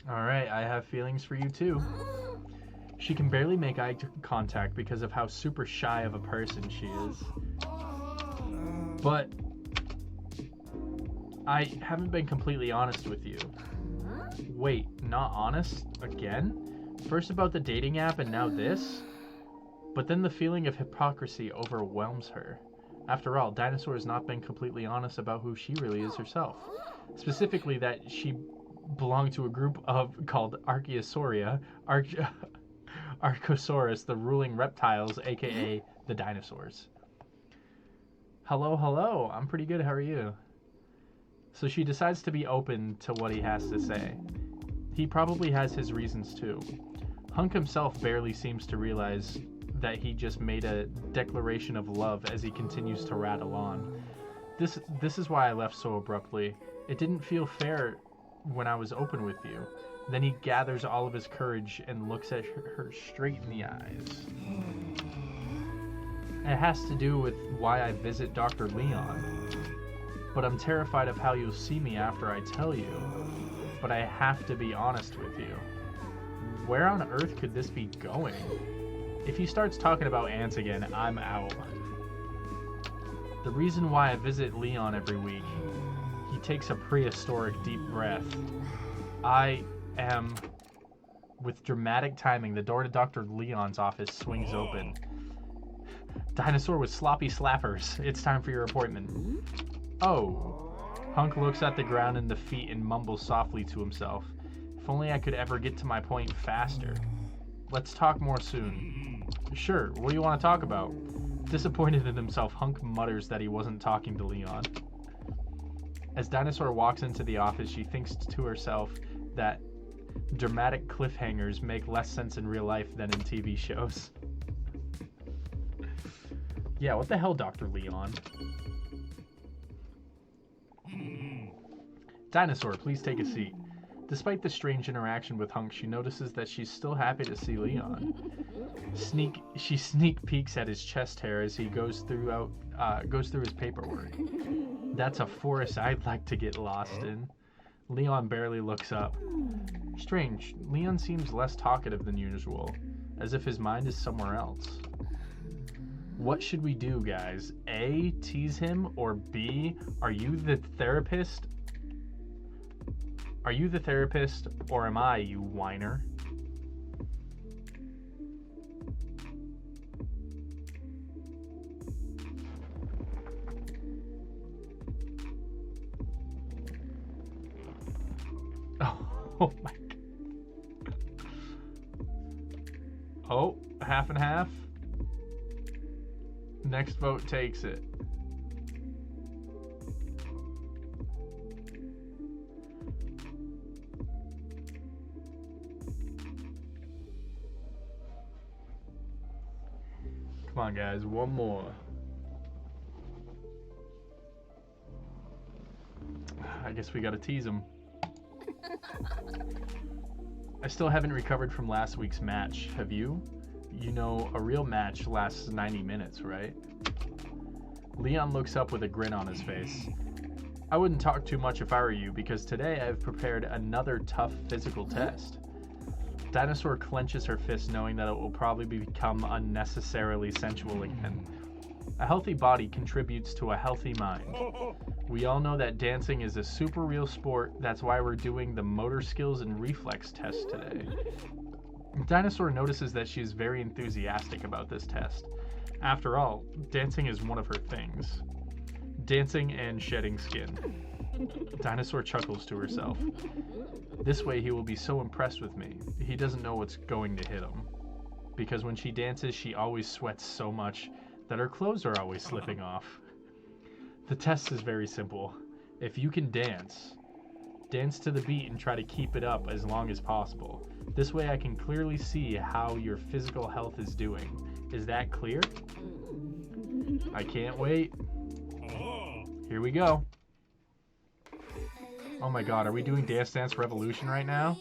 Alright, I have feelings for you too. She can barely make eye contact because of how super shy of a person she is. But I haven't been completely honest with you. Wait, not honest? Again? First about the dating app and now this? But then the feeling of hypocrisy overwhelms her. After all, Dinosaur has not been completely honest about who she really is herself. Specifically that she belonged to a group called Archaeosauria, Archosaurus, the ruling reptiles, aka the dinosaurs. Hello, I'm pretty good, how are you? So she decides to be open to what he has to say. He probably has his reasons too. Hunk himself barely seems to realize that he just made a declaration of love as he continues to rattle on. This is why I left so abruptly. It didn't feel fair when I was open with you. Then he gathers all of his courage and looks at her straight in the eyes. It has to do with why I visit Dr. Leon. But I'm terrified of how you'll see me after I tell you. But I have to be honest with you. Where on earth could this be going? If he starts talking about ants again, I'm out. The reason why I visit Leon every week, he takes a prehistoric deep breath. I am... With dramatic timing, the door to Dr. Leon's office swings open. Dinosaur with sloppy slappers. It's time for your appointment. Oh. Hunk looks at the ground and the feet and mumbles softly to himself. If only I could ever get to my point faster. Let's talk more soon. Sure, what do you want to talk about? Disappointed in himself, Hunk mutters that he wasn't talking to Leon. As Dinosaur walks into the office, she thinks to herself that dramatic cliffhangers make less sense in real life than in TV shows. Yeah, what the hell, Dr. Leon? Dinosaur, please take a seat. Despite the strange interaction with Hunk, she notices that she's still happy to see Leon. She sneak peeks at his chest hair as he goes through his paperwork. That's a forest I'd like to get lost in. Leon barely looks up. Strange, Leon seems less talkative than usual, as if his mind is somewhere else. What should we do, guys? A, tease him, or B, are you the therapist? Are you the therapist, or am I, you whiner? Oh my God. Oh, half and half. Next vote takes it. Come on, guys, one more. I guess we gotta tease him. I still haven't recovered from last week's match. Have you? You know, a real match lasts 90 minutes, right? Leon looks up with a grin on his face. I wouldn't talk too much if I were you, because today I've prepared another tough physical test. Dinosaur clenches her fist, knowing that it will probably become unnecessarily sensual again. A healthy body contributes to a healthy mind. We all know that dancing is a super real sport. That's why we're doing the motor skills and reflex test today. Dinosaur notices that she is very enthusiastic about this test. After all, dancing is one of her things. Dancing and shedding skin. Dinosaur chuckles to herself. This way he will be so impressed with me. He doesn't know what's going to hit him. Because when she dances, she always sweats so much that her clothes are always slipping off. The test is very simple. If you can dance to the beat and try to keep it up as long as possible. This way I can clearly see how your physical health is doing. Is that clear? I can't wait. Here we go. Oh my God, are we doing Dance Dance Revolution right now?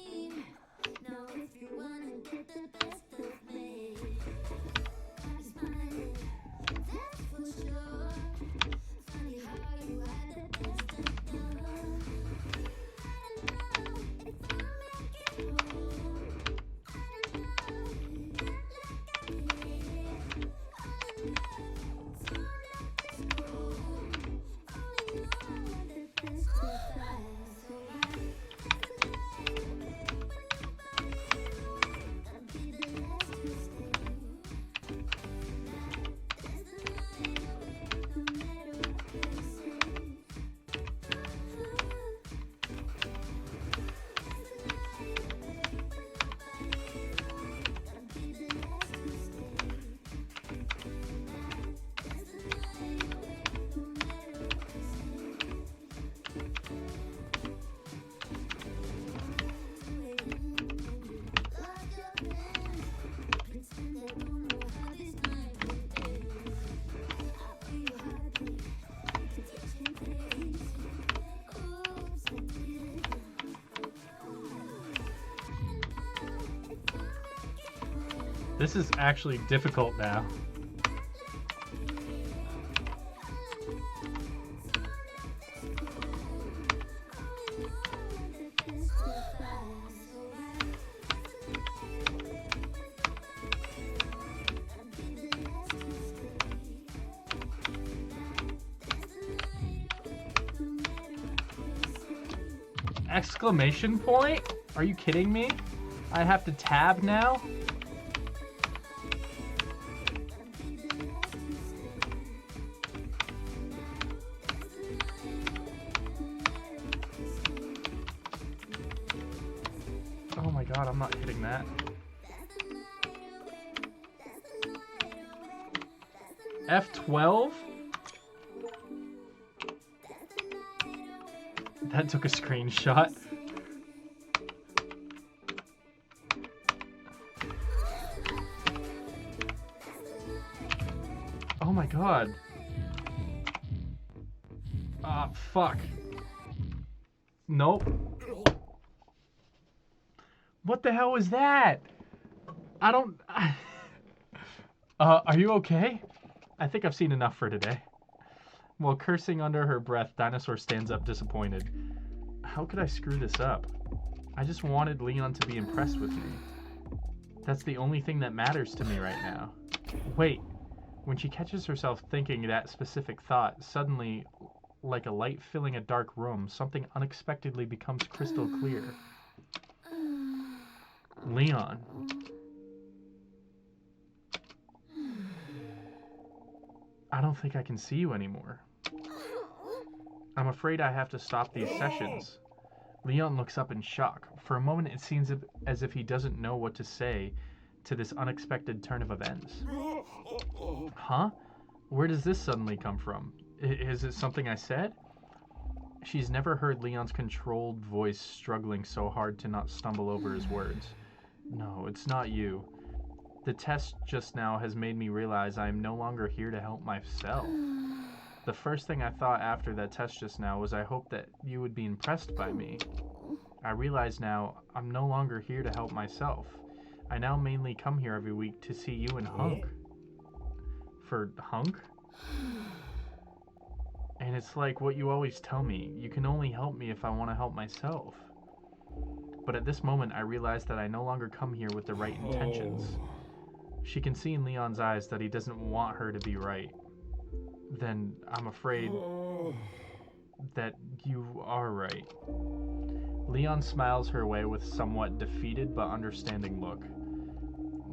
This is actually difficult now. Exclamation point? Are you kidding me? I have to tab now? Oh my god, I'm not hitting that. F12? That took a screenshot. Oh my god. Ah, fuck. Nope. What the hell was that? I don't... are you okay? I think I've seen enough for today. While cursing under her breath, Dinosaur stands up disappointed. How could I screw this up? I just wanted Leon to be impressed with me. That's the only thing that matters to me right now. Wait. When she catches herself thinking that specific thought, suddenly, like a light filling a dark room, something unexpectedly becomes crystal clear. Leon. I don't think I can see you anymore. I'm afraid I have to stop these sessions. Leon looks up in shock. For a moment it seems as if he doesn't know what to say to this unexpected turn of events. Huh? Where does this suddenly come from? Is it something I said? She's never heard Leon's controlled voice struggling so hard to not stumble over his words. No, it's not you. The test just now has made me realize I am no longer here to help myself. The first thing I thought after that test just now was I hoped that you would be impressed by me. I realize now I'm no longer here to help myself. I now mainly come here every week to see you and Hunk. For Hunk? And it's like what you always tell me, you can only help me if I want to help myself. But at this moment I realize that I no longer come here with the right intentions. She can see in Leon's eyes that he doesn't want her to be right. Then I'm afraid that you are right. Leon smiles her way with a somewhat defeated but understanding look.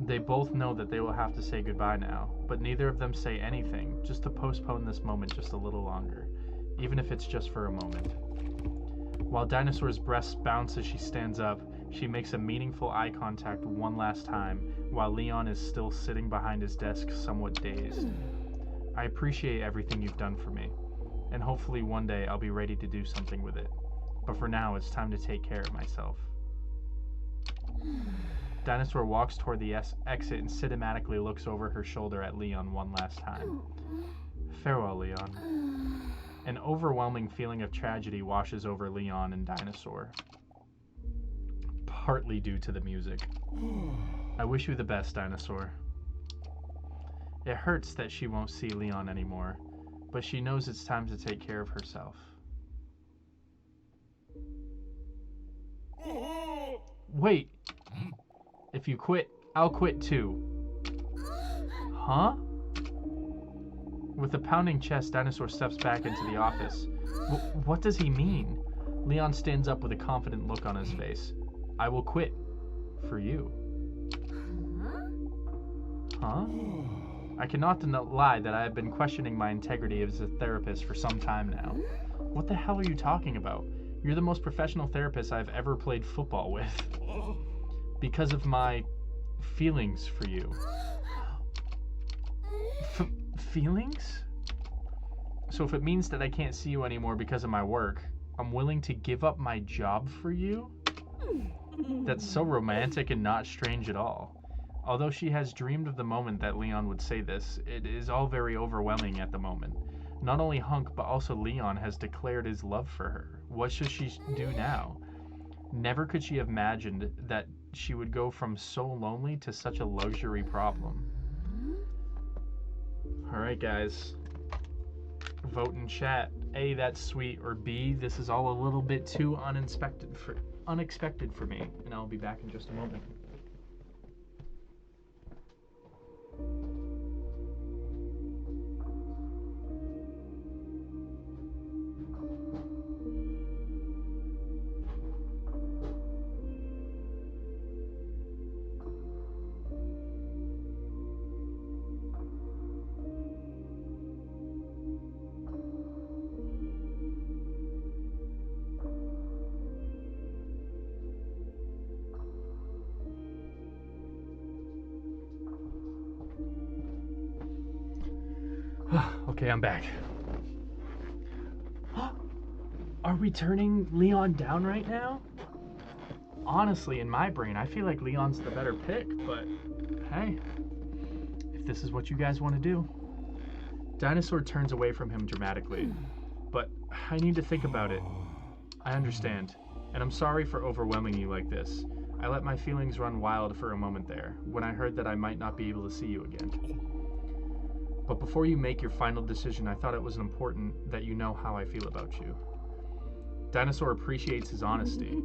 They both know that they will have to say goodbye now, but neither of them say anything, just to postpone this moment just a little longer, even if it's just for a moment. While Dinosaur's breast bounce as she stands up, she makes a meaningful eye contact one last time, while Leon is still sitting behind his desk somewhat dazed. I appreciate everything you've done for me, and hopefully one day I'll be ready to do something with it. But for now, it's time to take care of myself. Dinosaur walks toward the exit and cinematically looks over her shoulder at Leon one last time. Farewell, Leon. An overwhelming feeling of tragedy washes over Leon and Dinosaur, partly due to the music. I wish you the best, Dinosaur. It hurts that she won't see Leon anymore, but she knows it's time to take care of herself. Wait! If you quit, I'll quit too. Huh? With a pounding chest, Dinosaur steps back into the office. What does he mean? Leon stands up with a confident look on his face. I will quit. For you. Huh? I cannot lie that I have been questioning my integrity as a therapist for some time now. What the hell are you talking about? You're the most professional therapist I've ever played football with. Because of my feelings for you. Feelings? So if it means that I can't see you anymore because of my work, I'm willing to give up my job for you? That's so romantic and not strange at all. Although she has dreamed of the moment that Leon would say this, it is all very overwhelming at the moment. Not only Hunk, but also Leon has declared his love for her. What should she do now? Never could she have imagined that she would go from so lonely to such a luxury problem. Alright guys, vote in chat. A, that's sweet, or B, this is all a little bit too unexpected for me, and I'll be back in just a moment. Okay, I'm back. Are we turning Leon down right now? Honestly, in my brain, I feel like Leon's the better pick, but hey, if this is what you guys want to do. Dinosaur turns away from him dramatically, but I need to think about it. I understand, and I'm sorry for overwhelming you like this. I let my feelings run wild for a moment there, when I heard that I might not be able to see you again. But before you make your final decision, I thought it was important that you know how I feel about you. Dinosaur appreciates his honesty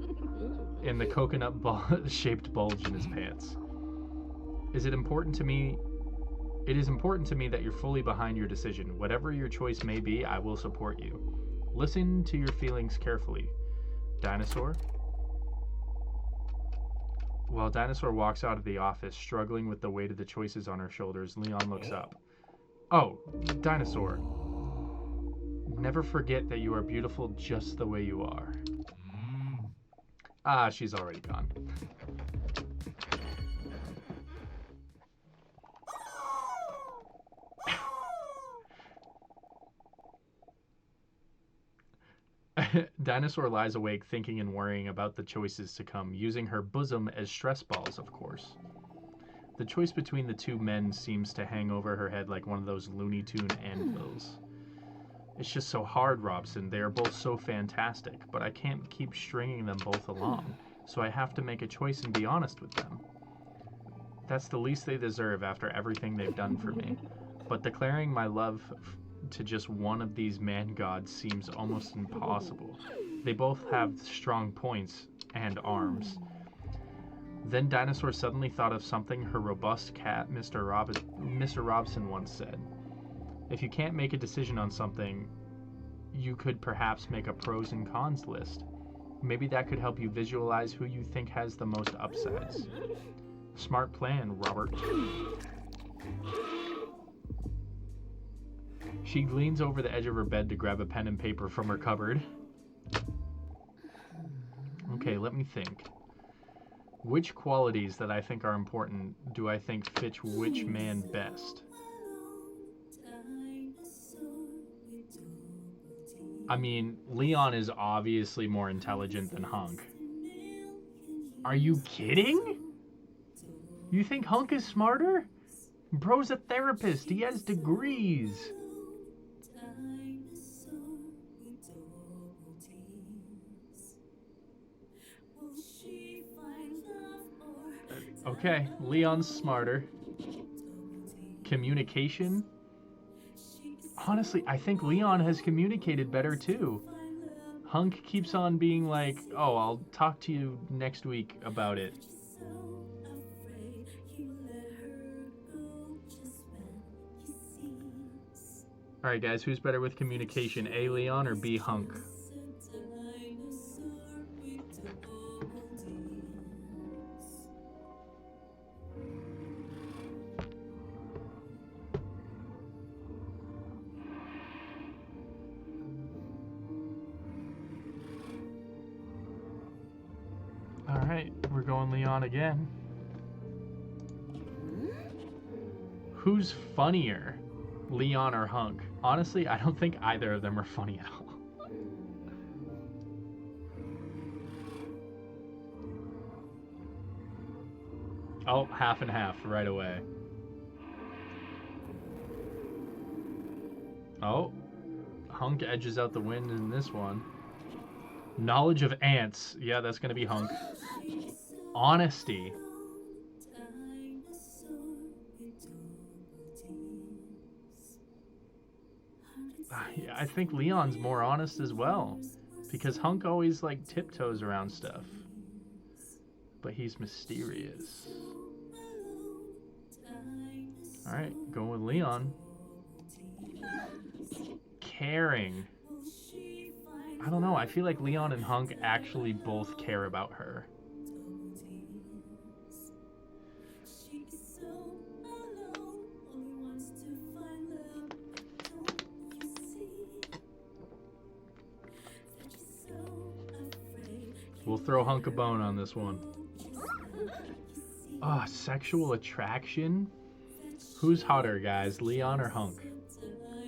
in the coconut-shaped bulge in his pants. It is important to me that you're fully behind your decision. Whatever your choice may be, I will support you. Listen to your feelings carefully. Dinosaur? While Dinosaur walks out of the office, struggling with the weight of the choices on her shoulders, Leon looks up. Oh, Dinosaur. Never forget that you are beautiful just the way you are. Ah, she's already gone. Dinosaur lies awake thinking and worrying about the choices to come, using her bosom as stress balls, of course. The choice between the two men seems to hang over her head like one of those Looney Tune anvils. It's just so hard, Robson. They are both so fantastic, but I can't keep stringing them both along, so I have to make a choice and be honest with them. That's the least they deserve after everything they've done for me. But declaring my love to just one of these man gods seems almost impossible. They both have strong points and arms. Then Dinosaur suddenly thought of something her robust cat, Mr. Robson, once said. If you can't make a decision on something, you could perhaps make a pros and cons list. Maybe that could help you visualize who you think has the most upsides. Smart plan, Robert. She leans over the edge of her bed to grab a pen and paper from her cupboard. Okay, let me think. Which qualities that I think are important do I think fit which man best? I mean, Leon is obviously more intelligent than Hunk. Are you kidding? You think Hunk is smarter? Bro's a therapist. He has degrees. Okay, Leon's smarter. Communication? Honestly, I think Leon has communicated better too. Hunk keeps on being like, oh, I'll talk to you next week about it. Alright guys, who's better with communication? A, Leon, or B, Hunk? Alright, we're going Leon again. Who's funnier, Leon or Hunk? Honestly, I don't think either of them are funny at all. Oh, half and half right away. Oh, Hunk edges out the win in this one. Knowledge of ants. Yeah, that's going to be Hunk. Honesty. Yeah, I think Leon's more honest as well. Because Hunk always, like, tiptoes around stuff. But he's mysterious. Alright, going with Leon. Caring. I don't know, I feel like Leon and Hunk actually both care about her. We'll throw Hunk a bone on this one. Sexual attraction? Who's hotter, guys, Leon or Hunk?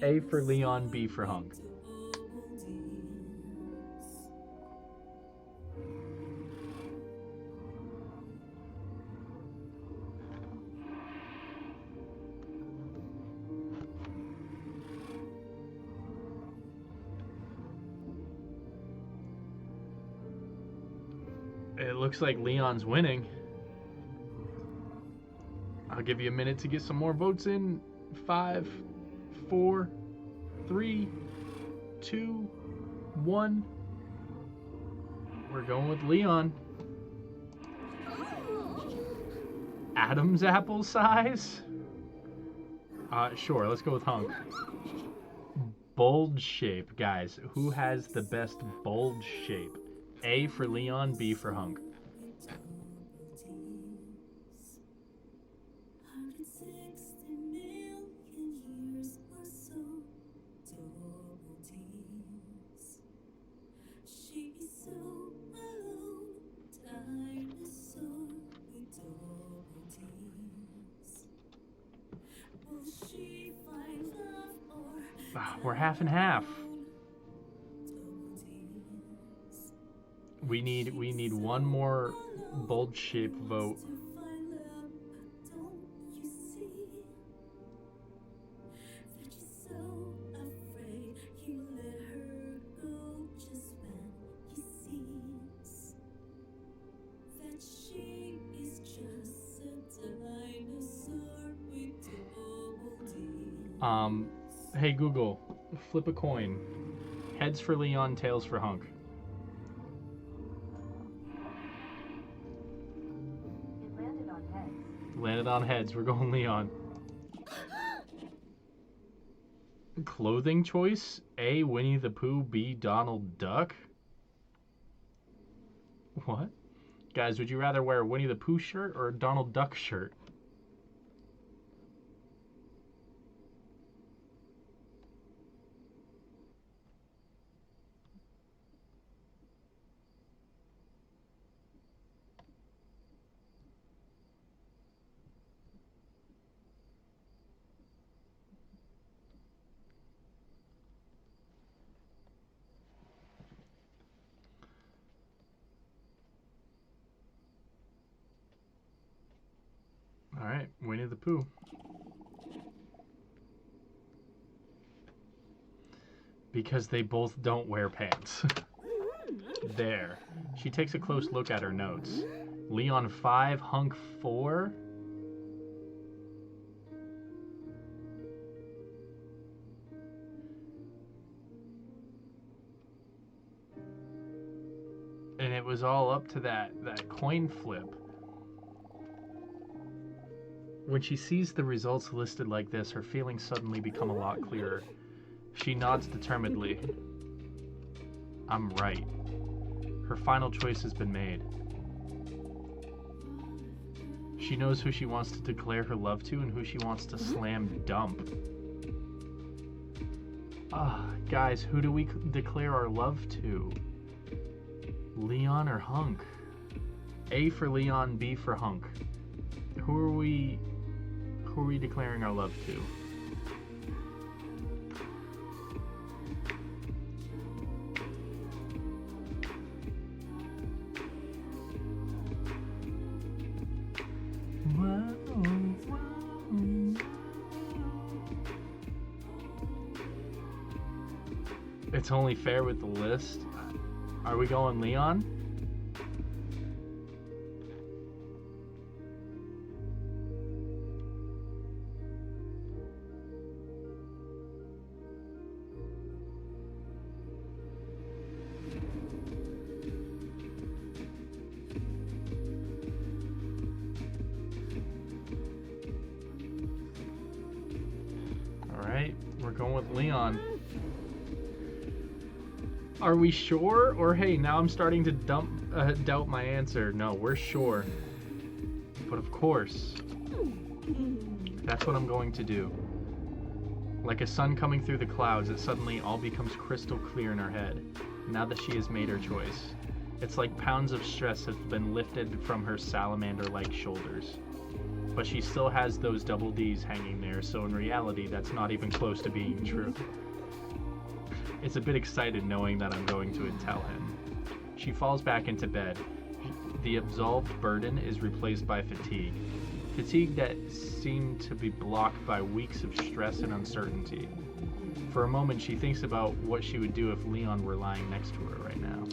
A for Leon, B for Hunk. It looks like Leon's winning. I'll give you a minute to get some more votes in. 5, 4, 3, 2, 1. We're going with Leon. Adam's apple size? Sure, let's go with Hunk. Bulge shape, guys. Who has the best bulge shape? A for Leon, B for Hunk. 160 million years or so, double D's. She's so alone, dinosaur with double D's. Will she find love or We're half and half. double D's? We need one more bulge shape vote. To find love, but don't you see that you're so afraid you let her go just when he sees that she is just a dinosaur with double D's. Hey Google, flip a coin. Heads for Leon, tails for Hunk. It landed on heads. Landed on heads. We're going Leon. Clothing choice? A. Winnie the Pooh. B. Donald Duck. What? Guys, would you rather wear a Winnie the Pooh shirt or a Donald Duck shirt? Alright, Winnie the Pooh. Because they both don't wear pants. There. She takes a close look at her notes. Leon 5, Hunk 4. And it was all up to that coin flip. When she sees the results listed like this, her feelings suddenly become a lot clearer. She nods determinedly. I'm right. Her final choice has been made. She knows who she wants to declare her love to and who she wants to slam dump. Guys, who do we declare our love to? Leon or Hunk? A for Leon, B for Hunk. Who are we declaring our love to? It's only fair with the list. Are we going Leon? Alright, we're going with Leon. Are we sure? Or hey, now I'm starting to doubt my answer. No, we're sure. But of course, that's what I'm going to do. Like a sun coming through the clouds, it suddenly all becomes crystal clear in her head, now that she has made her choice. It's like pounds of stress have been lifted from her salamander-like shoulders. but she still has those double D's hanging there, so in reality, that's not even close to being true. It's a bit excited knowing that I'm going to tell him. She falls back into bed. The absolved burden is replaced by fatigue. Fatigue that seemed to be blocked by weeks of stress and uncertainty. For a moment, she thinks about what she would do if Leon were lying next to her right now.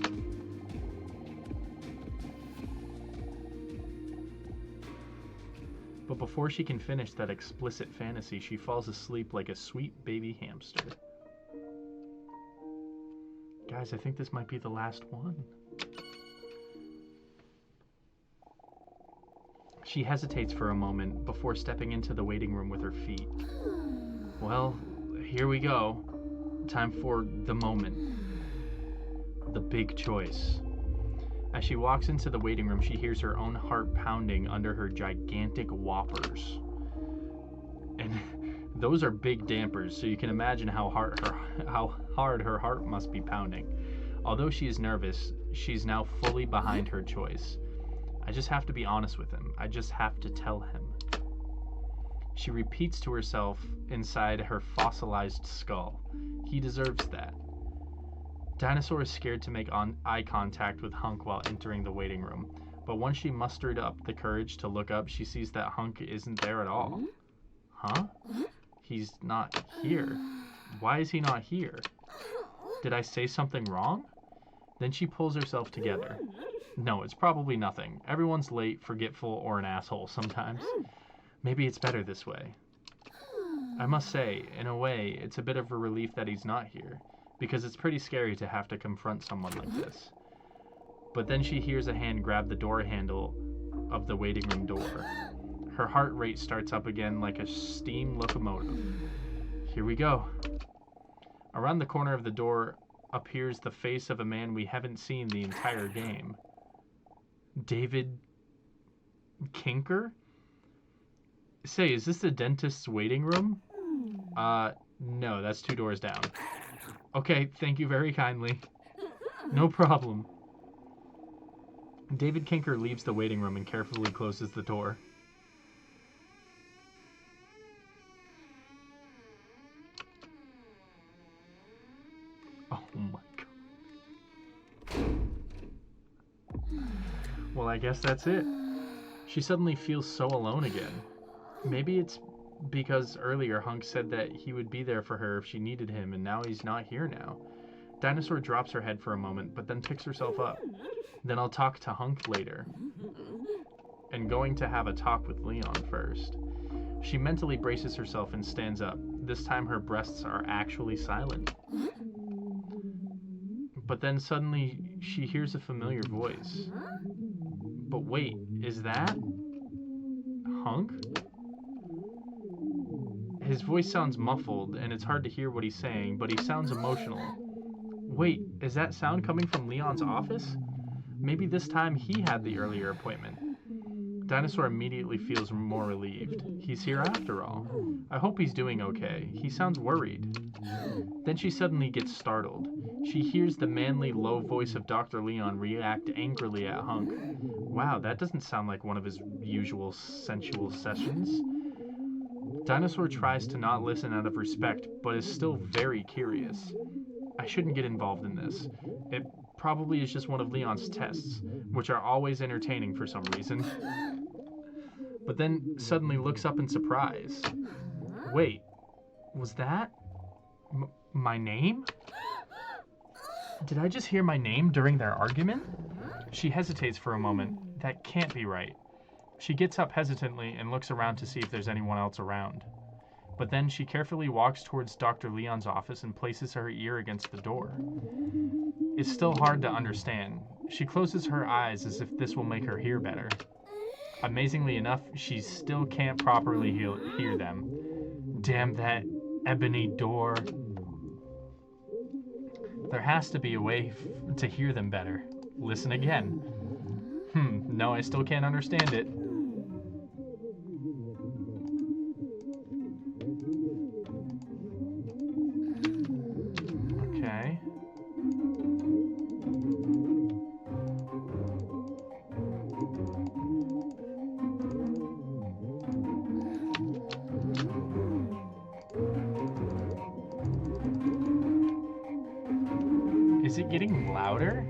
But before she can finish that explicit fantasy, she falls asleep like a sweet baby hamster. Guys, I think this might be the last one. She hesitates for a moment before stepping into the waiting room with her feet. Well, here we go. Time for the moment. The big choice. As she walks into the waiting room, she hears her own heart pounding under her gigantic whoppers. And those are big dampers, so you can imagine how hard her heart must be pounding. Although she is nervous, she's now fully behind her choice. I just have to be honest with him. I just have to tell him. She repeats to herself inside her fossilized skull. He deserves that. Dinosaur is scared to make eye contact with Hunk while entering the waiting room, but once she mustered up the courage to look up, she sees that Hunk isn't there at all. Huh? He's not here. Why is he not here? Did I say something wrong? Then she pulls herself together. No, it's probably nothing. Everyone's late, forgetful, or an asshole sometimes. Maybe it's better this way. I must say, in a way, it's a bit of a relief that he's not here, because it's pretty scary to have to confront someone like this. But then she hears a hand grab the door handle of the waiting room door. Her heart rate starts up again like a steam locomotive. Here we go. Around the corner of the door appears the face of a man we haven't seen the entire game. David Kinker? Say, is this the dentist's waiting room? No, that's 2 doors down. Okay, thank you very kindly. No problem. David Kinker leaves the waiting room and carefully closes the door. Oh my god. Well, I guess that's it. She suddenly feels so alone again. Maybe it's because earlier Hunk said that he would be there for her if she needed him, and now he's not here now. Dinosaur drops her head for a moment, but then picks herself up. Then I'll talk to Hunk later. And going to have a talk with Leon first. She mentally braces herself and stands up. This time her breasts are actually silent. But then suddenly she hears a familiar voice. But wait, is that Hunk? His voice sounds muffled, and it's hard to hear what he's saying, but he sounds emotional. Wait, is that sound coming from Leon's office? Maybe this time he had the earlier appointment. Dinosaur immediately feels more relieved. He's here after all. I hope he's doing okay. He sounds worried. Then she suddenly gets startled. She hears the manly, low voice of Dr. Leon react angrily at Hunk. Wow, that doesn't sound like one of his usual sensual sessions. Dinosaur tries to not listen out of respect, but is still very curious. I shouldn't get involved in this. It probably is just one of Leon's tests, which are always entertaining for some reason. But then suddenly looks up in surprise. Wait, was that my name? Did I just hear my name during their argument? She hesitates for a moment. That can't be right. She gets up hesitantly and looks around to see if there's anyone else around. But then she carefully walks towards Dr. Leon's office and places her ear against the door. It's still hard to understand. She closes her eyes as if this will make her hear better. Amazingly enough, she still can't properly hear them. Damn that ebony door. There has to be a way to hear them better. Listen again. No, I still can't understand it. Okay. it getting louder?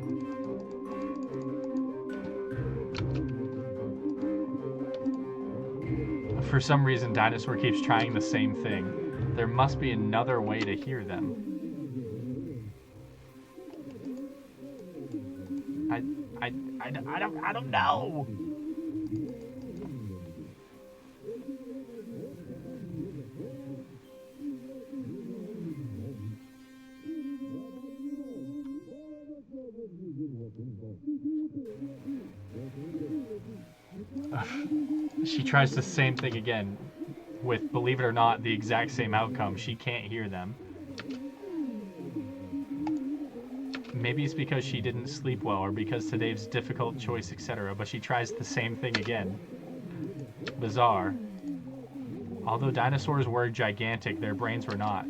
For some reason, Dinosaur keeps trying the same thing. There must be another way to hear them. I don't know. She tries the same thing again with, believe it or not, the exact same outcome. She can't hear them. Maybe it's because she didn't sleep well or because today's difficult choice, etc. But she tries the same thing again. Bizarre. Although dinosaurs were gigantic, their brains were not.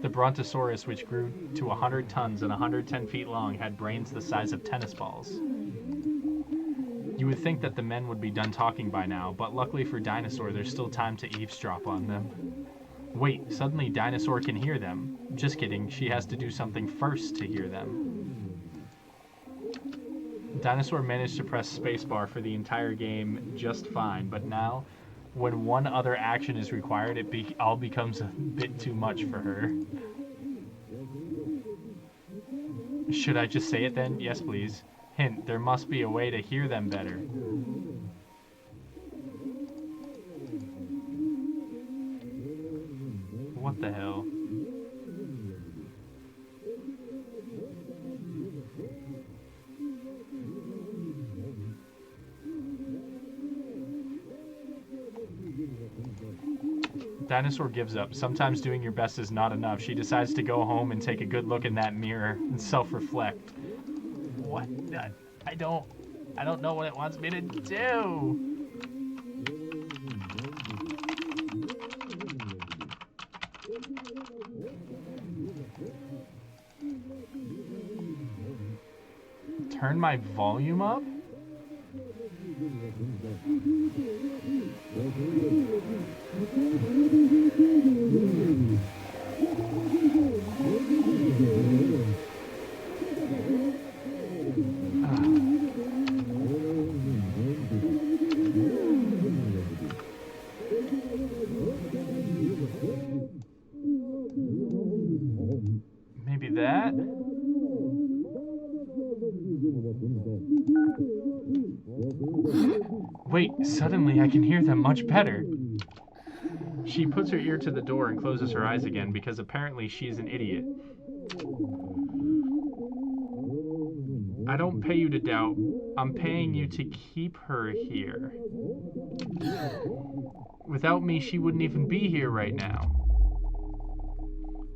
The Brontosaurus, which grew to 100 tons and 110 feet long, had brains the size of tennis balls. You would think that the men would be done talking by now, but luckily for Dinosaur, there's still time to eavesdrop on them. Wait, suddenly Dinosaur can hear them. Just kidding, she has to do something first to hear them. Dinosaur managed to press spacebar for the entire game just fine, but now, when one other action is required, it all becomes a bit too much for her. Should I just say it then? Yes, please. Hint, there must be a way to hear them better. What the hell? Dinosaur gives up. Sometimes doing your best is not enough. She decides to go home and take a good look in that mirror and self-reflect. What? I don't know what it wants me to do. Turn my volume up? Maybe that? Wait, suddenly I can hear them much better. She puts her ear to the door and closes her eyes again because apparently she's an idiot. I don't pay you to doubt. I'm paying you to keep her here. Without me, she wouldn't even be here right now.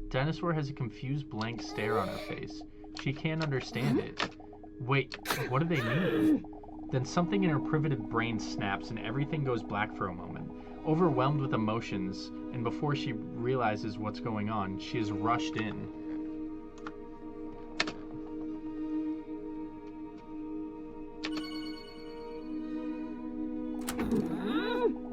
Dinosaur has a confused blank stare on her face. She can't understand it. Wait, what do they mean? Then something in her primitive brain snaps and everything goes black for a moment. Overwhelmed with emotions, and before she realizes what's going on, she is rushed in.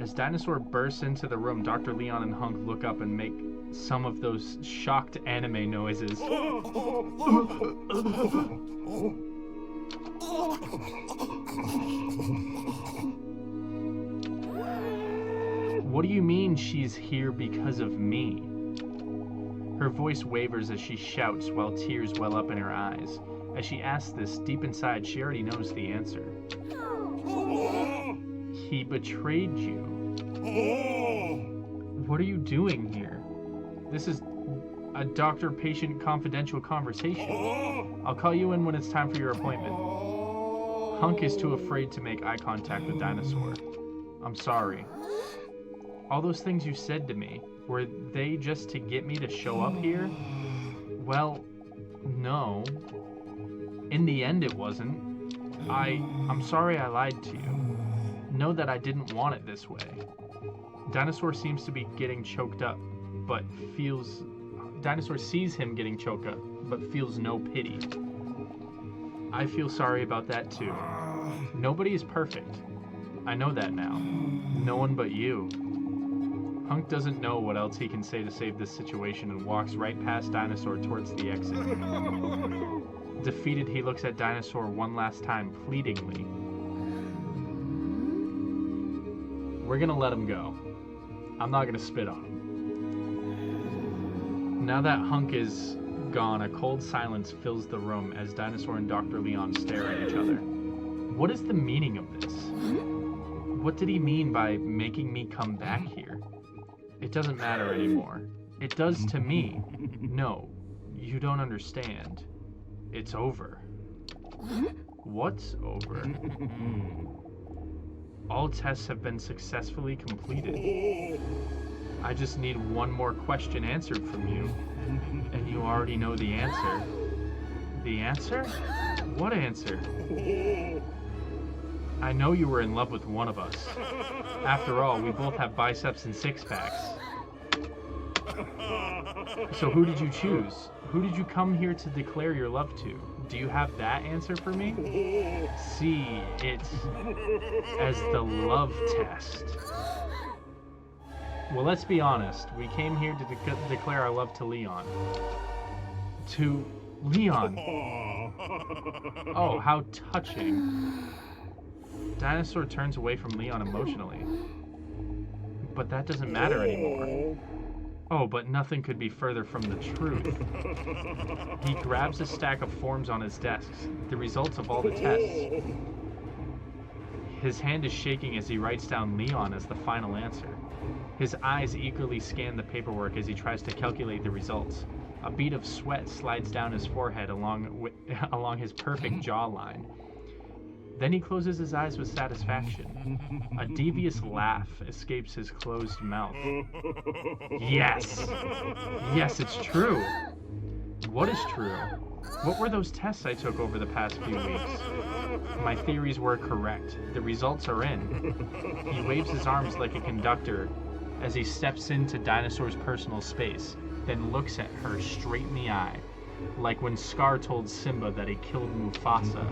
As Dinosaur bursts into the room, Dr. Leon and Hunk look up and make some of those shocked anime noises. What do you mean she's here because of me? Her voice wavers as she shouts while tears well up in her eyes. As she asks this, deep inside, she already knows the answer. He betrayed you. What are you doing here? This is a doctor-patient confidential conversation. I'll call you in when it's time for your appointment. Hunk is too afraid to make eye contact with Dinosaur. I'm sorry. All those things you said to me, were they just to get me to show up here? Well, no. In the end, it wasn't. I'm sorry I lied to you. Know that I didn't want it this way. Dinosaur seems to be getting choked up, but Dinosaur sees him getting choked up, but feels no pity. I feel sorry about that too. Nobody is perfect. I know that now. No one but you. Hunk doesn't know what else he can say to save this situation and walks right past Dinosaur towards the exit. Defeated, he looks at Dinosaur one last time, pleadingly. We're gonna let him go. I'm not gonna spit on him. Now that Hunk is gone, a cold silence fills the room as Dinosaur and Dr. Leon stare at each other. What is the meaning of this? What did he mean by making me come back here? It doesn't matter anymore. It does to me. No, you don't understand. It's over. What's over? All tests have been successfully completed. I just need one more question answered from you, and you already know the answer. The answer? What answer? I know you were in love with one of us. After all, we both have biceps and six-packs. So who did you choose? Who did you come here to declare your love to? Do you have that answer for me? See it as the love test. Well, let's be honest. We came here to declare our love to Leon. To Leon. Oh, how touching. Dinosaur turns away from Leon emotionally. But that doesn't matter anymore. Oh, but nothing could be further from the truth. He grabs a stack of forms on his desk, the results of all the tests. His hand is shaking as he writes down Leon as the final answer. His eyes eagerly scan the paperwork as he tries to calculate the results. A bead of sweat slides down his forehead along his perfect jawline. Then he closes his eyes with satisfaction. A devious laugh escapes his closed mouth. Yes! Yes, it's true! What is true? What were those tests I took over the past few weeks? My theories were correct. The results are in. He waves his arms like a conductor as he steps into Dinosaur's personal space, then looks at her straight in the eye, like when Scar told Simba that he killed Mufasa.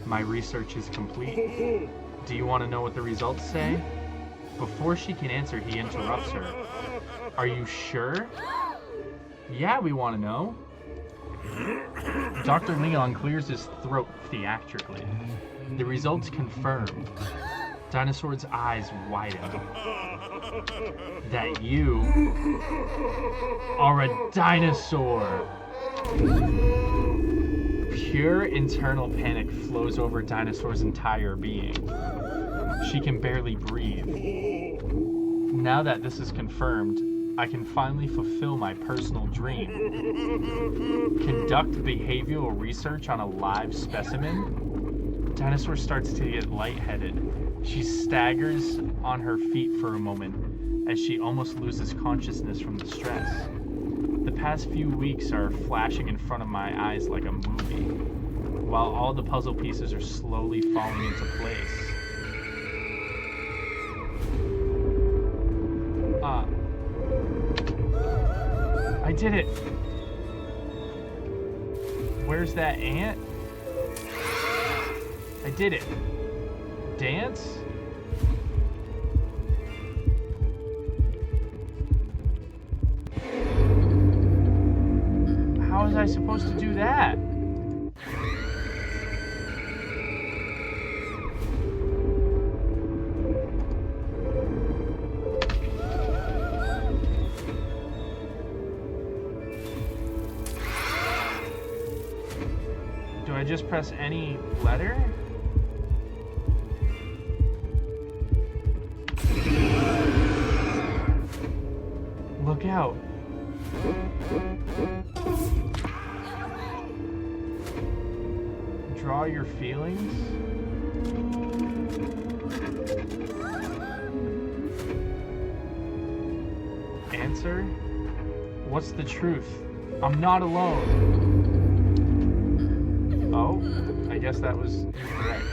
My research is complete. Do you want to know what the results say? Before she can answer, he interrupts her. Are you sure? Yeah, we want to know. Dr. Leon clears his throat theatrically. The results confirmed. Dinosaur's eyes widen. That you are a dinosaur. Pure internal panic flows over Dinosaur's entire being. She can barely breathe. Now that this is confirmed, I can finally fulfill my personal dream. Conduct behavioral research on a live specimen? Dinosaur starts to get lightheaded. She staggers on her feet for a moment as she almost loses consciousness from the stress. The past few weeks are flashing in front of my eyes like a movie, while all the puzzle pieces are slowly falling into place. I did it! Where's that ant? I did it! Dance? How was I supposed to do that? Do I just press any letter? Look out. Draw your feelings. Answer. What's the truth? I'm not alone. Oh, I guess that was incorrect.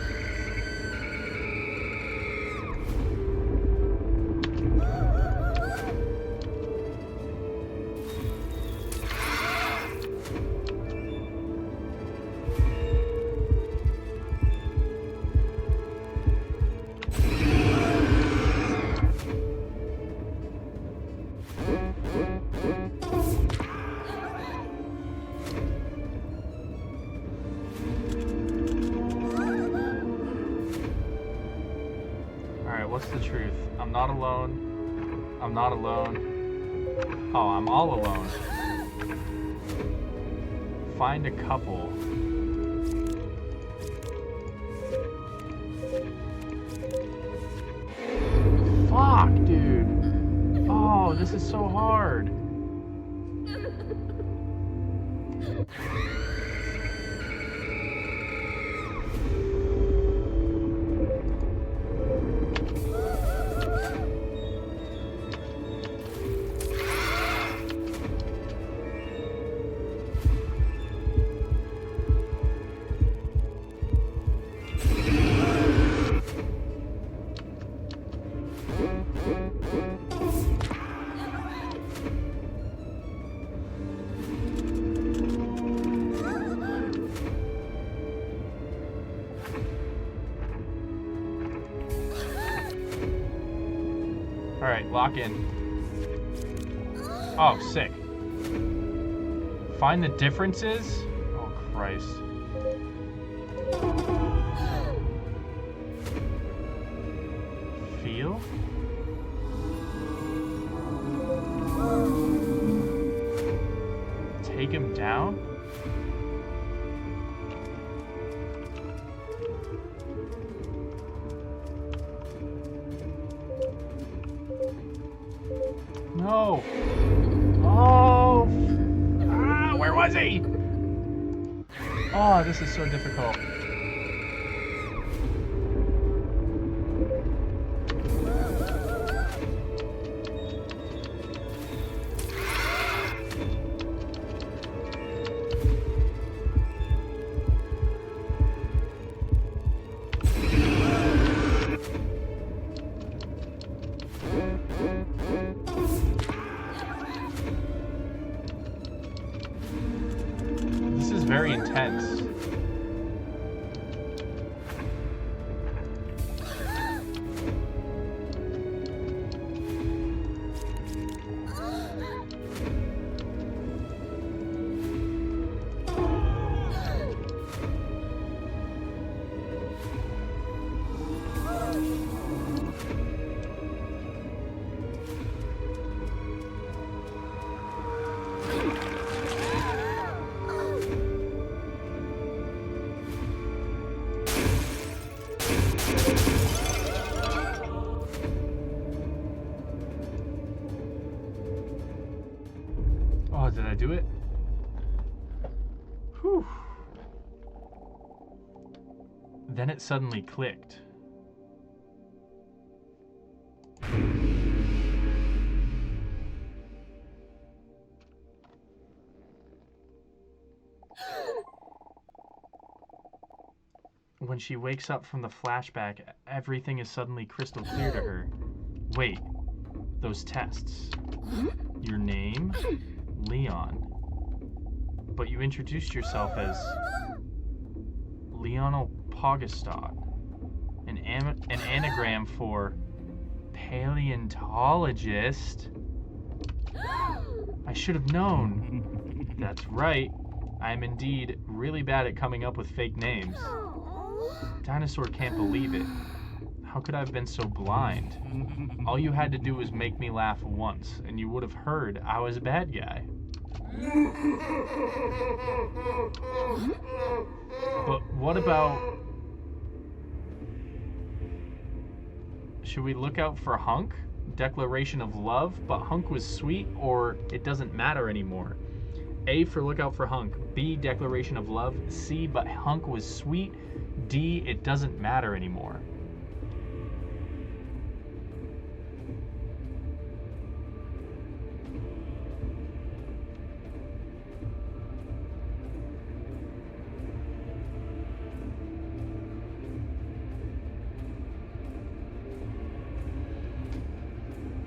what's the truth? I'm not alone. I'm not alone. Oh, I'm all alone. Find a couple. Fuck, dude. Oh, this is so hard. Alright, lock in. Oh, sick. Find the differences? Oh, Christ. Feel? Take him down? No. Oh. Ah, where was he? Oh, this is so difficult. This is very intense. Oh, did I do it? Whew. Then it suddenly clicked. When she wakes up from the flashback, everything is suddenly crystal clear to her. Wait, those tests. Your name? Leon. But you introduced yourself as Leonel Pogostad, an anagram for paleontologist. I should have known. That's right. I am indeed really bad at coming up with fake names. Dinosaur can't believe it. How could I have been so blind? All you had to do was make me laugh once, and you would have heard I was a bad guy. But what about... Should we look out for Hunk? Declaration of love, but Hunk was sweet, or it doesn't matter anymore? A, for look out for Hunk. B, declaration of love. C, but Hunk was sweet. D, it doesn't matter anymore.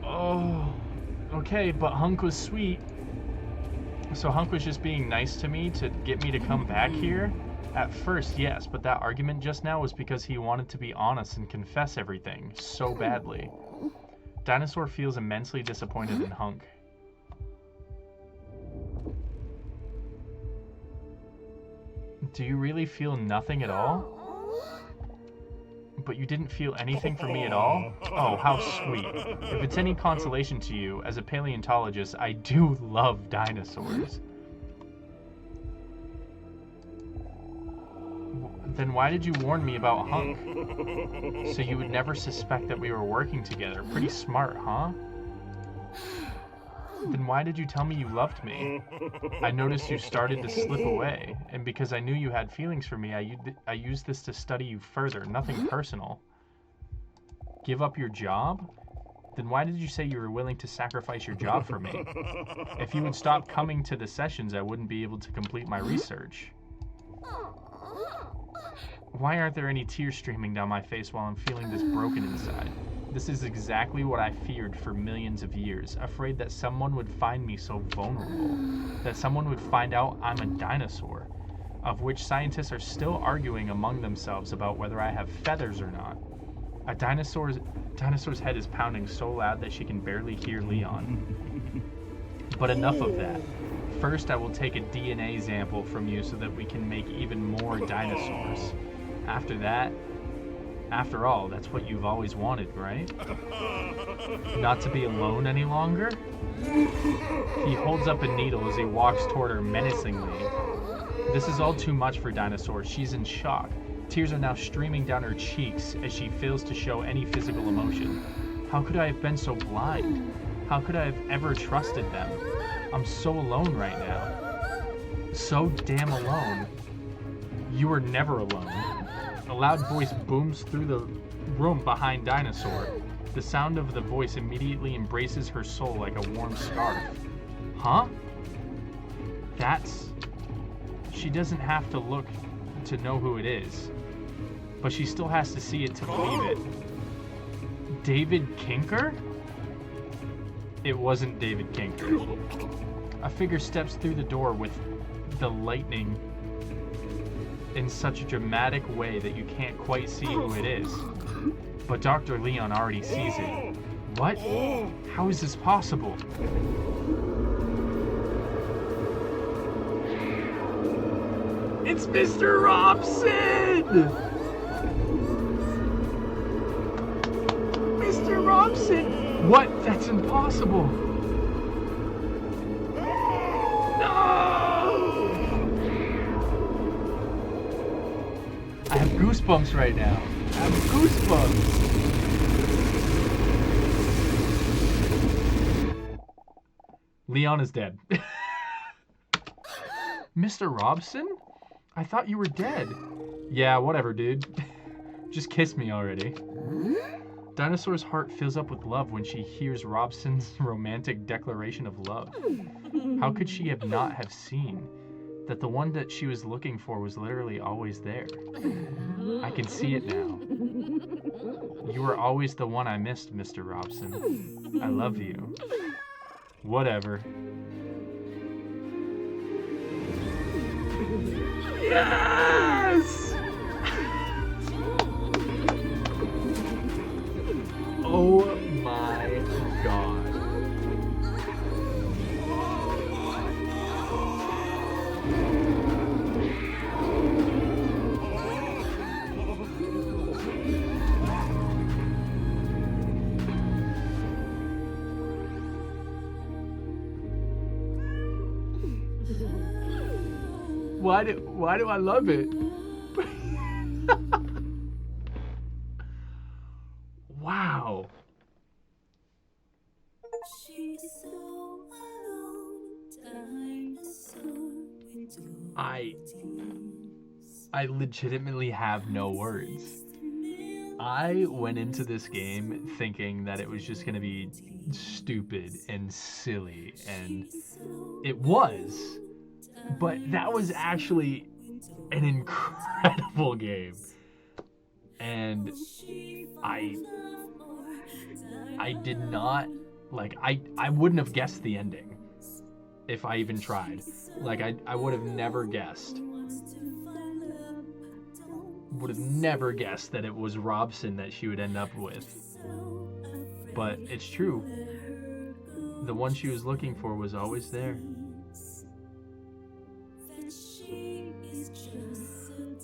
Oh, okay, but Hunk was sweet. So Hunk was just being nice to me to get me to come back here? At first, yes, but that argument just now was because he wanted to be honest and confess everything so badly. Dinosaur feels immensely disappointed in Hunk. Do you really feel nothing at all? But you didn't feel anything for me at all? Oh, how sweet. If it's any consolation to you, as a paleontologist, I do love dinosaurs. Then why did you warn me about Hunk? So you would never suspect that we were working together. Pretty smart, huh? Then why did you tell me you loved me? I noticed you started to slip away, and because I knew you had feelings for me, I used this to study you further, nothing personal. Give up your job? Then why did you say you were willing to sacrifice your job for me? If you would stop coming to the sessions, I wouldn't be able to complete my research. Why aren't there any tears streaming down my face while I'm feeling this broken inside? This is exactly what I feared for millions of years, afraid that someone would find me so vulnerable, that someone would find out I'm a dinosaur, of which scientists are still arguing among themselves about whether I have feathers or not. A dinosaur's head is pounding so loud that she can barely hear Leon. But enough of that. First, I will take a DNA sample from you so that we can make even more dinosaurs. After that, after all, that's what you've always wanted, right? Not to be alone any longer? He holds up a needle as he walks toward her menacingly. This is all too much for Dinosaur. She's in shock. Tears are now streaming down her cheeks as she fails to show any physical emotion. How could I have been so blind? How could I have ever trusted them? I'm so alone right now. So damn alone. You were never alone. A loud voice booms through the room behind Dinosaur. The sound of the voice immediately embraces her soul like a warm scarf. Huh? She doesn't have to look to know who it is, but she still has to see it to believe it. David Kinker? It wasn't David Kinker. A figure steps through the door with the lightning in such a dramatic way that you can't quite see who it is. But Dr. Leon already sees it. What? How is this possible? It's Mr. Robson! Mr. Robson! What? That's impossible! I have goosebumps right now. I have goosebumps. Leon is dead. Mr. Robson? I thought you were dead. Yeah, whatever, dude. Just kiss me already. Dinosaur's heart fills up with love when she hears Robson's romantic declaration of love. How could she not have seen that the one that she was looking for was literally always there? I can see it now. You were always the one I missed, Mr. Robson. I love you. Whatever. Yes! Oh my god. Why do I love it? Wow. She's so alone, dinosaur. I legitimately have no words. I went into this game thinking that it was just gonna be stupid and silly, and it was. But that was actually an incredible game. And I did not, like, I wouldn't have guessed the ending if I even tried. Like, I would have never guessed. Would have never guessed that it was Robson that she would end up with. But it's true. The one she was looking for was always there.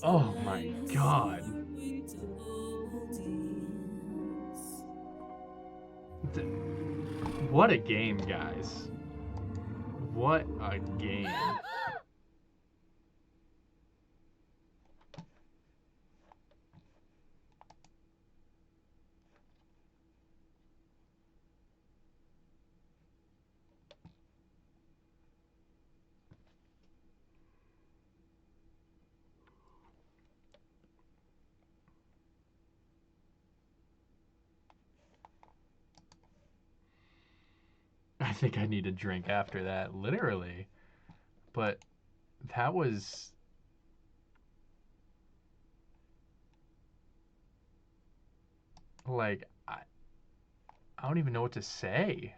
Oh my god. What a game, guys. What a game. I think I need a drink after that, literally. But that was... Like, I don't even know what to say.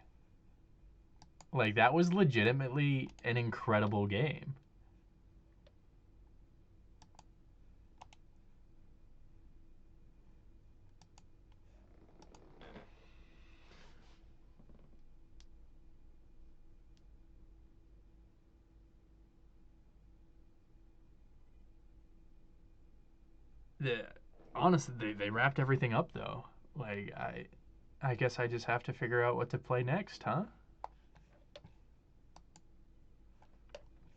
Like, that was legitimately an incredible game. The, honestly, they wrapped everything up, though. Like, I guess I just have to figure out what to play next, huh?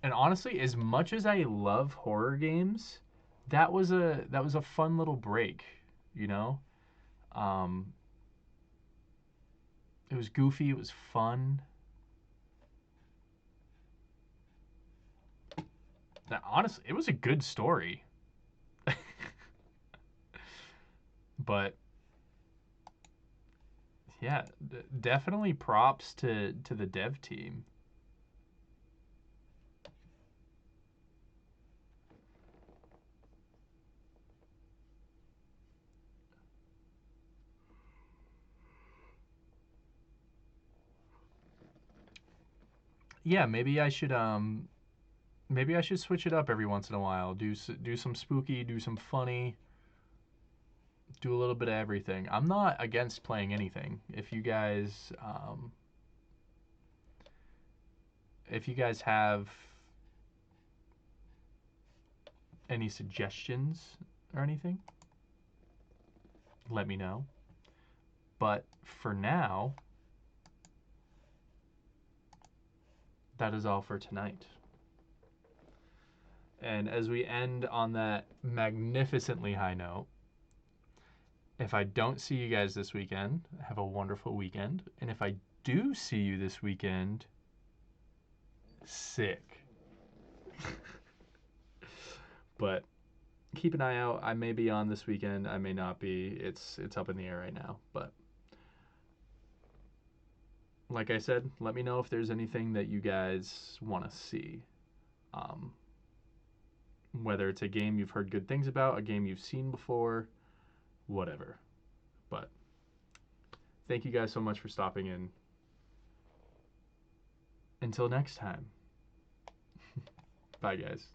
And honestly, as much as I love horror games, that was a fun little break, you know? Um, it was goofy, it was fun. Now, honestly, it was a good story. But yeah, definitely props to the dev team. Yeah, maybe I should switch it up every once in a while. Do some spooky, do some funny, do a little bit of everything. I'm not against playing anything. If you guys have any suggestions or anything, let me know. But for now, that is all for tonight. And as we end on that magnificently high note, if I don't see you guys this weekend, have a wonderful weekend. And if I do see you this weekend, sick. But keep an eye out. I may be on this weekend. I may not be. It's up in the air right now. But like I said, let me know if there's anything that you guys want to see. Whether it's a game you've heard good things about, a game you've seen before, whatever. But thank you guys so much for stopping in. Until next time. Bye, guys.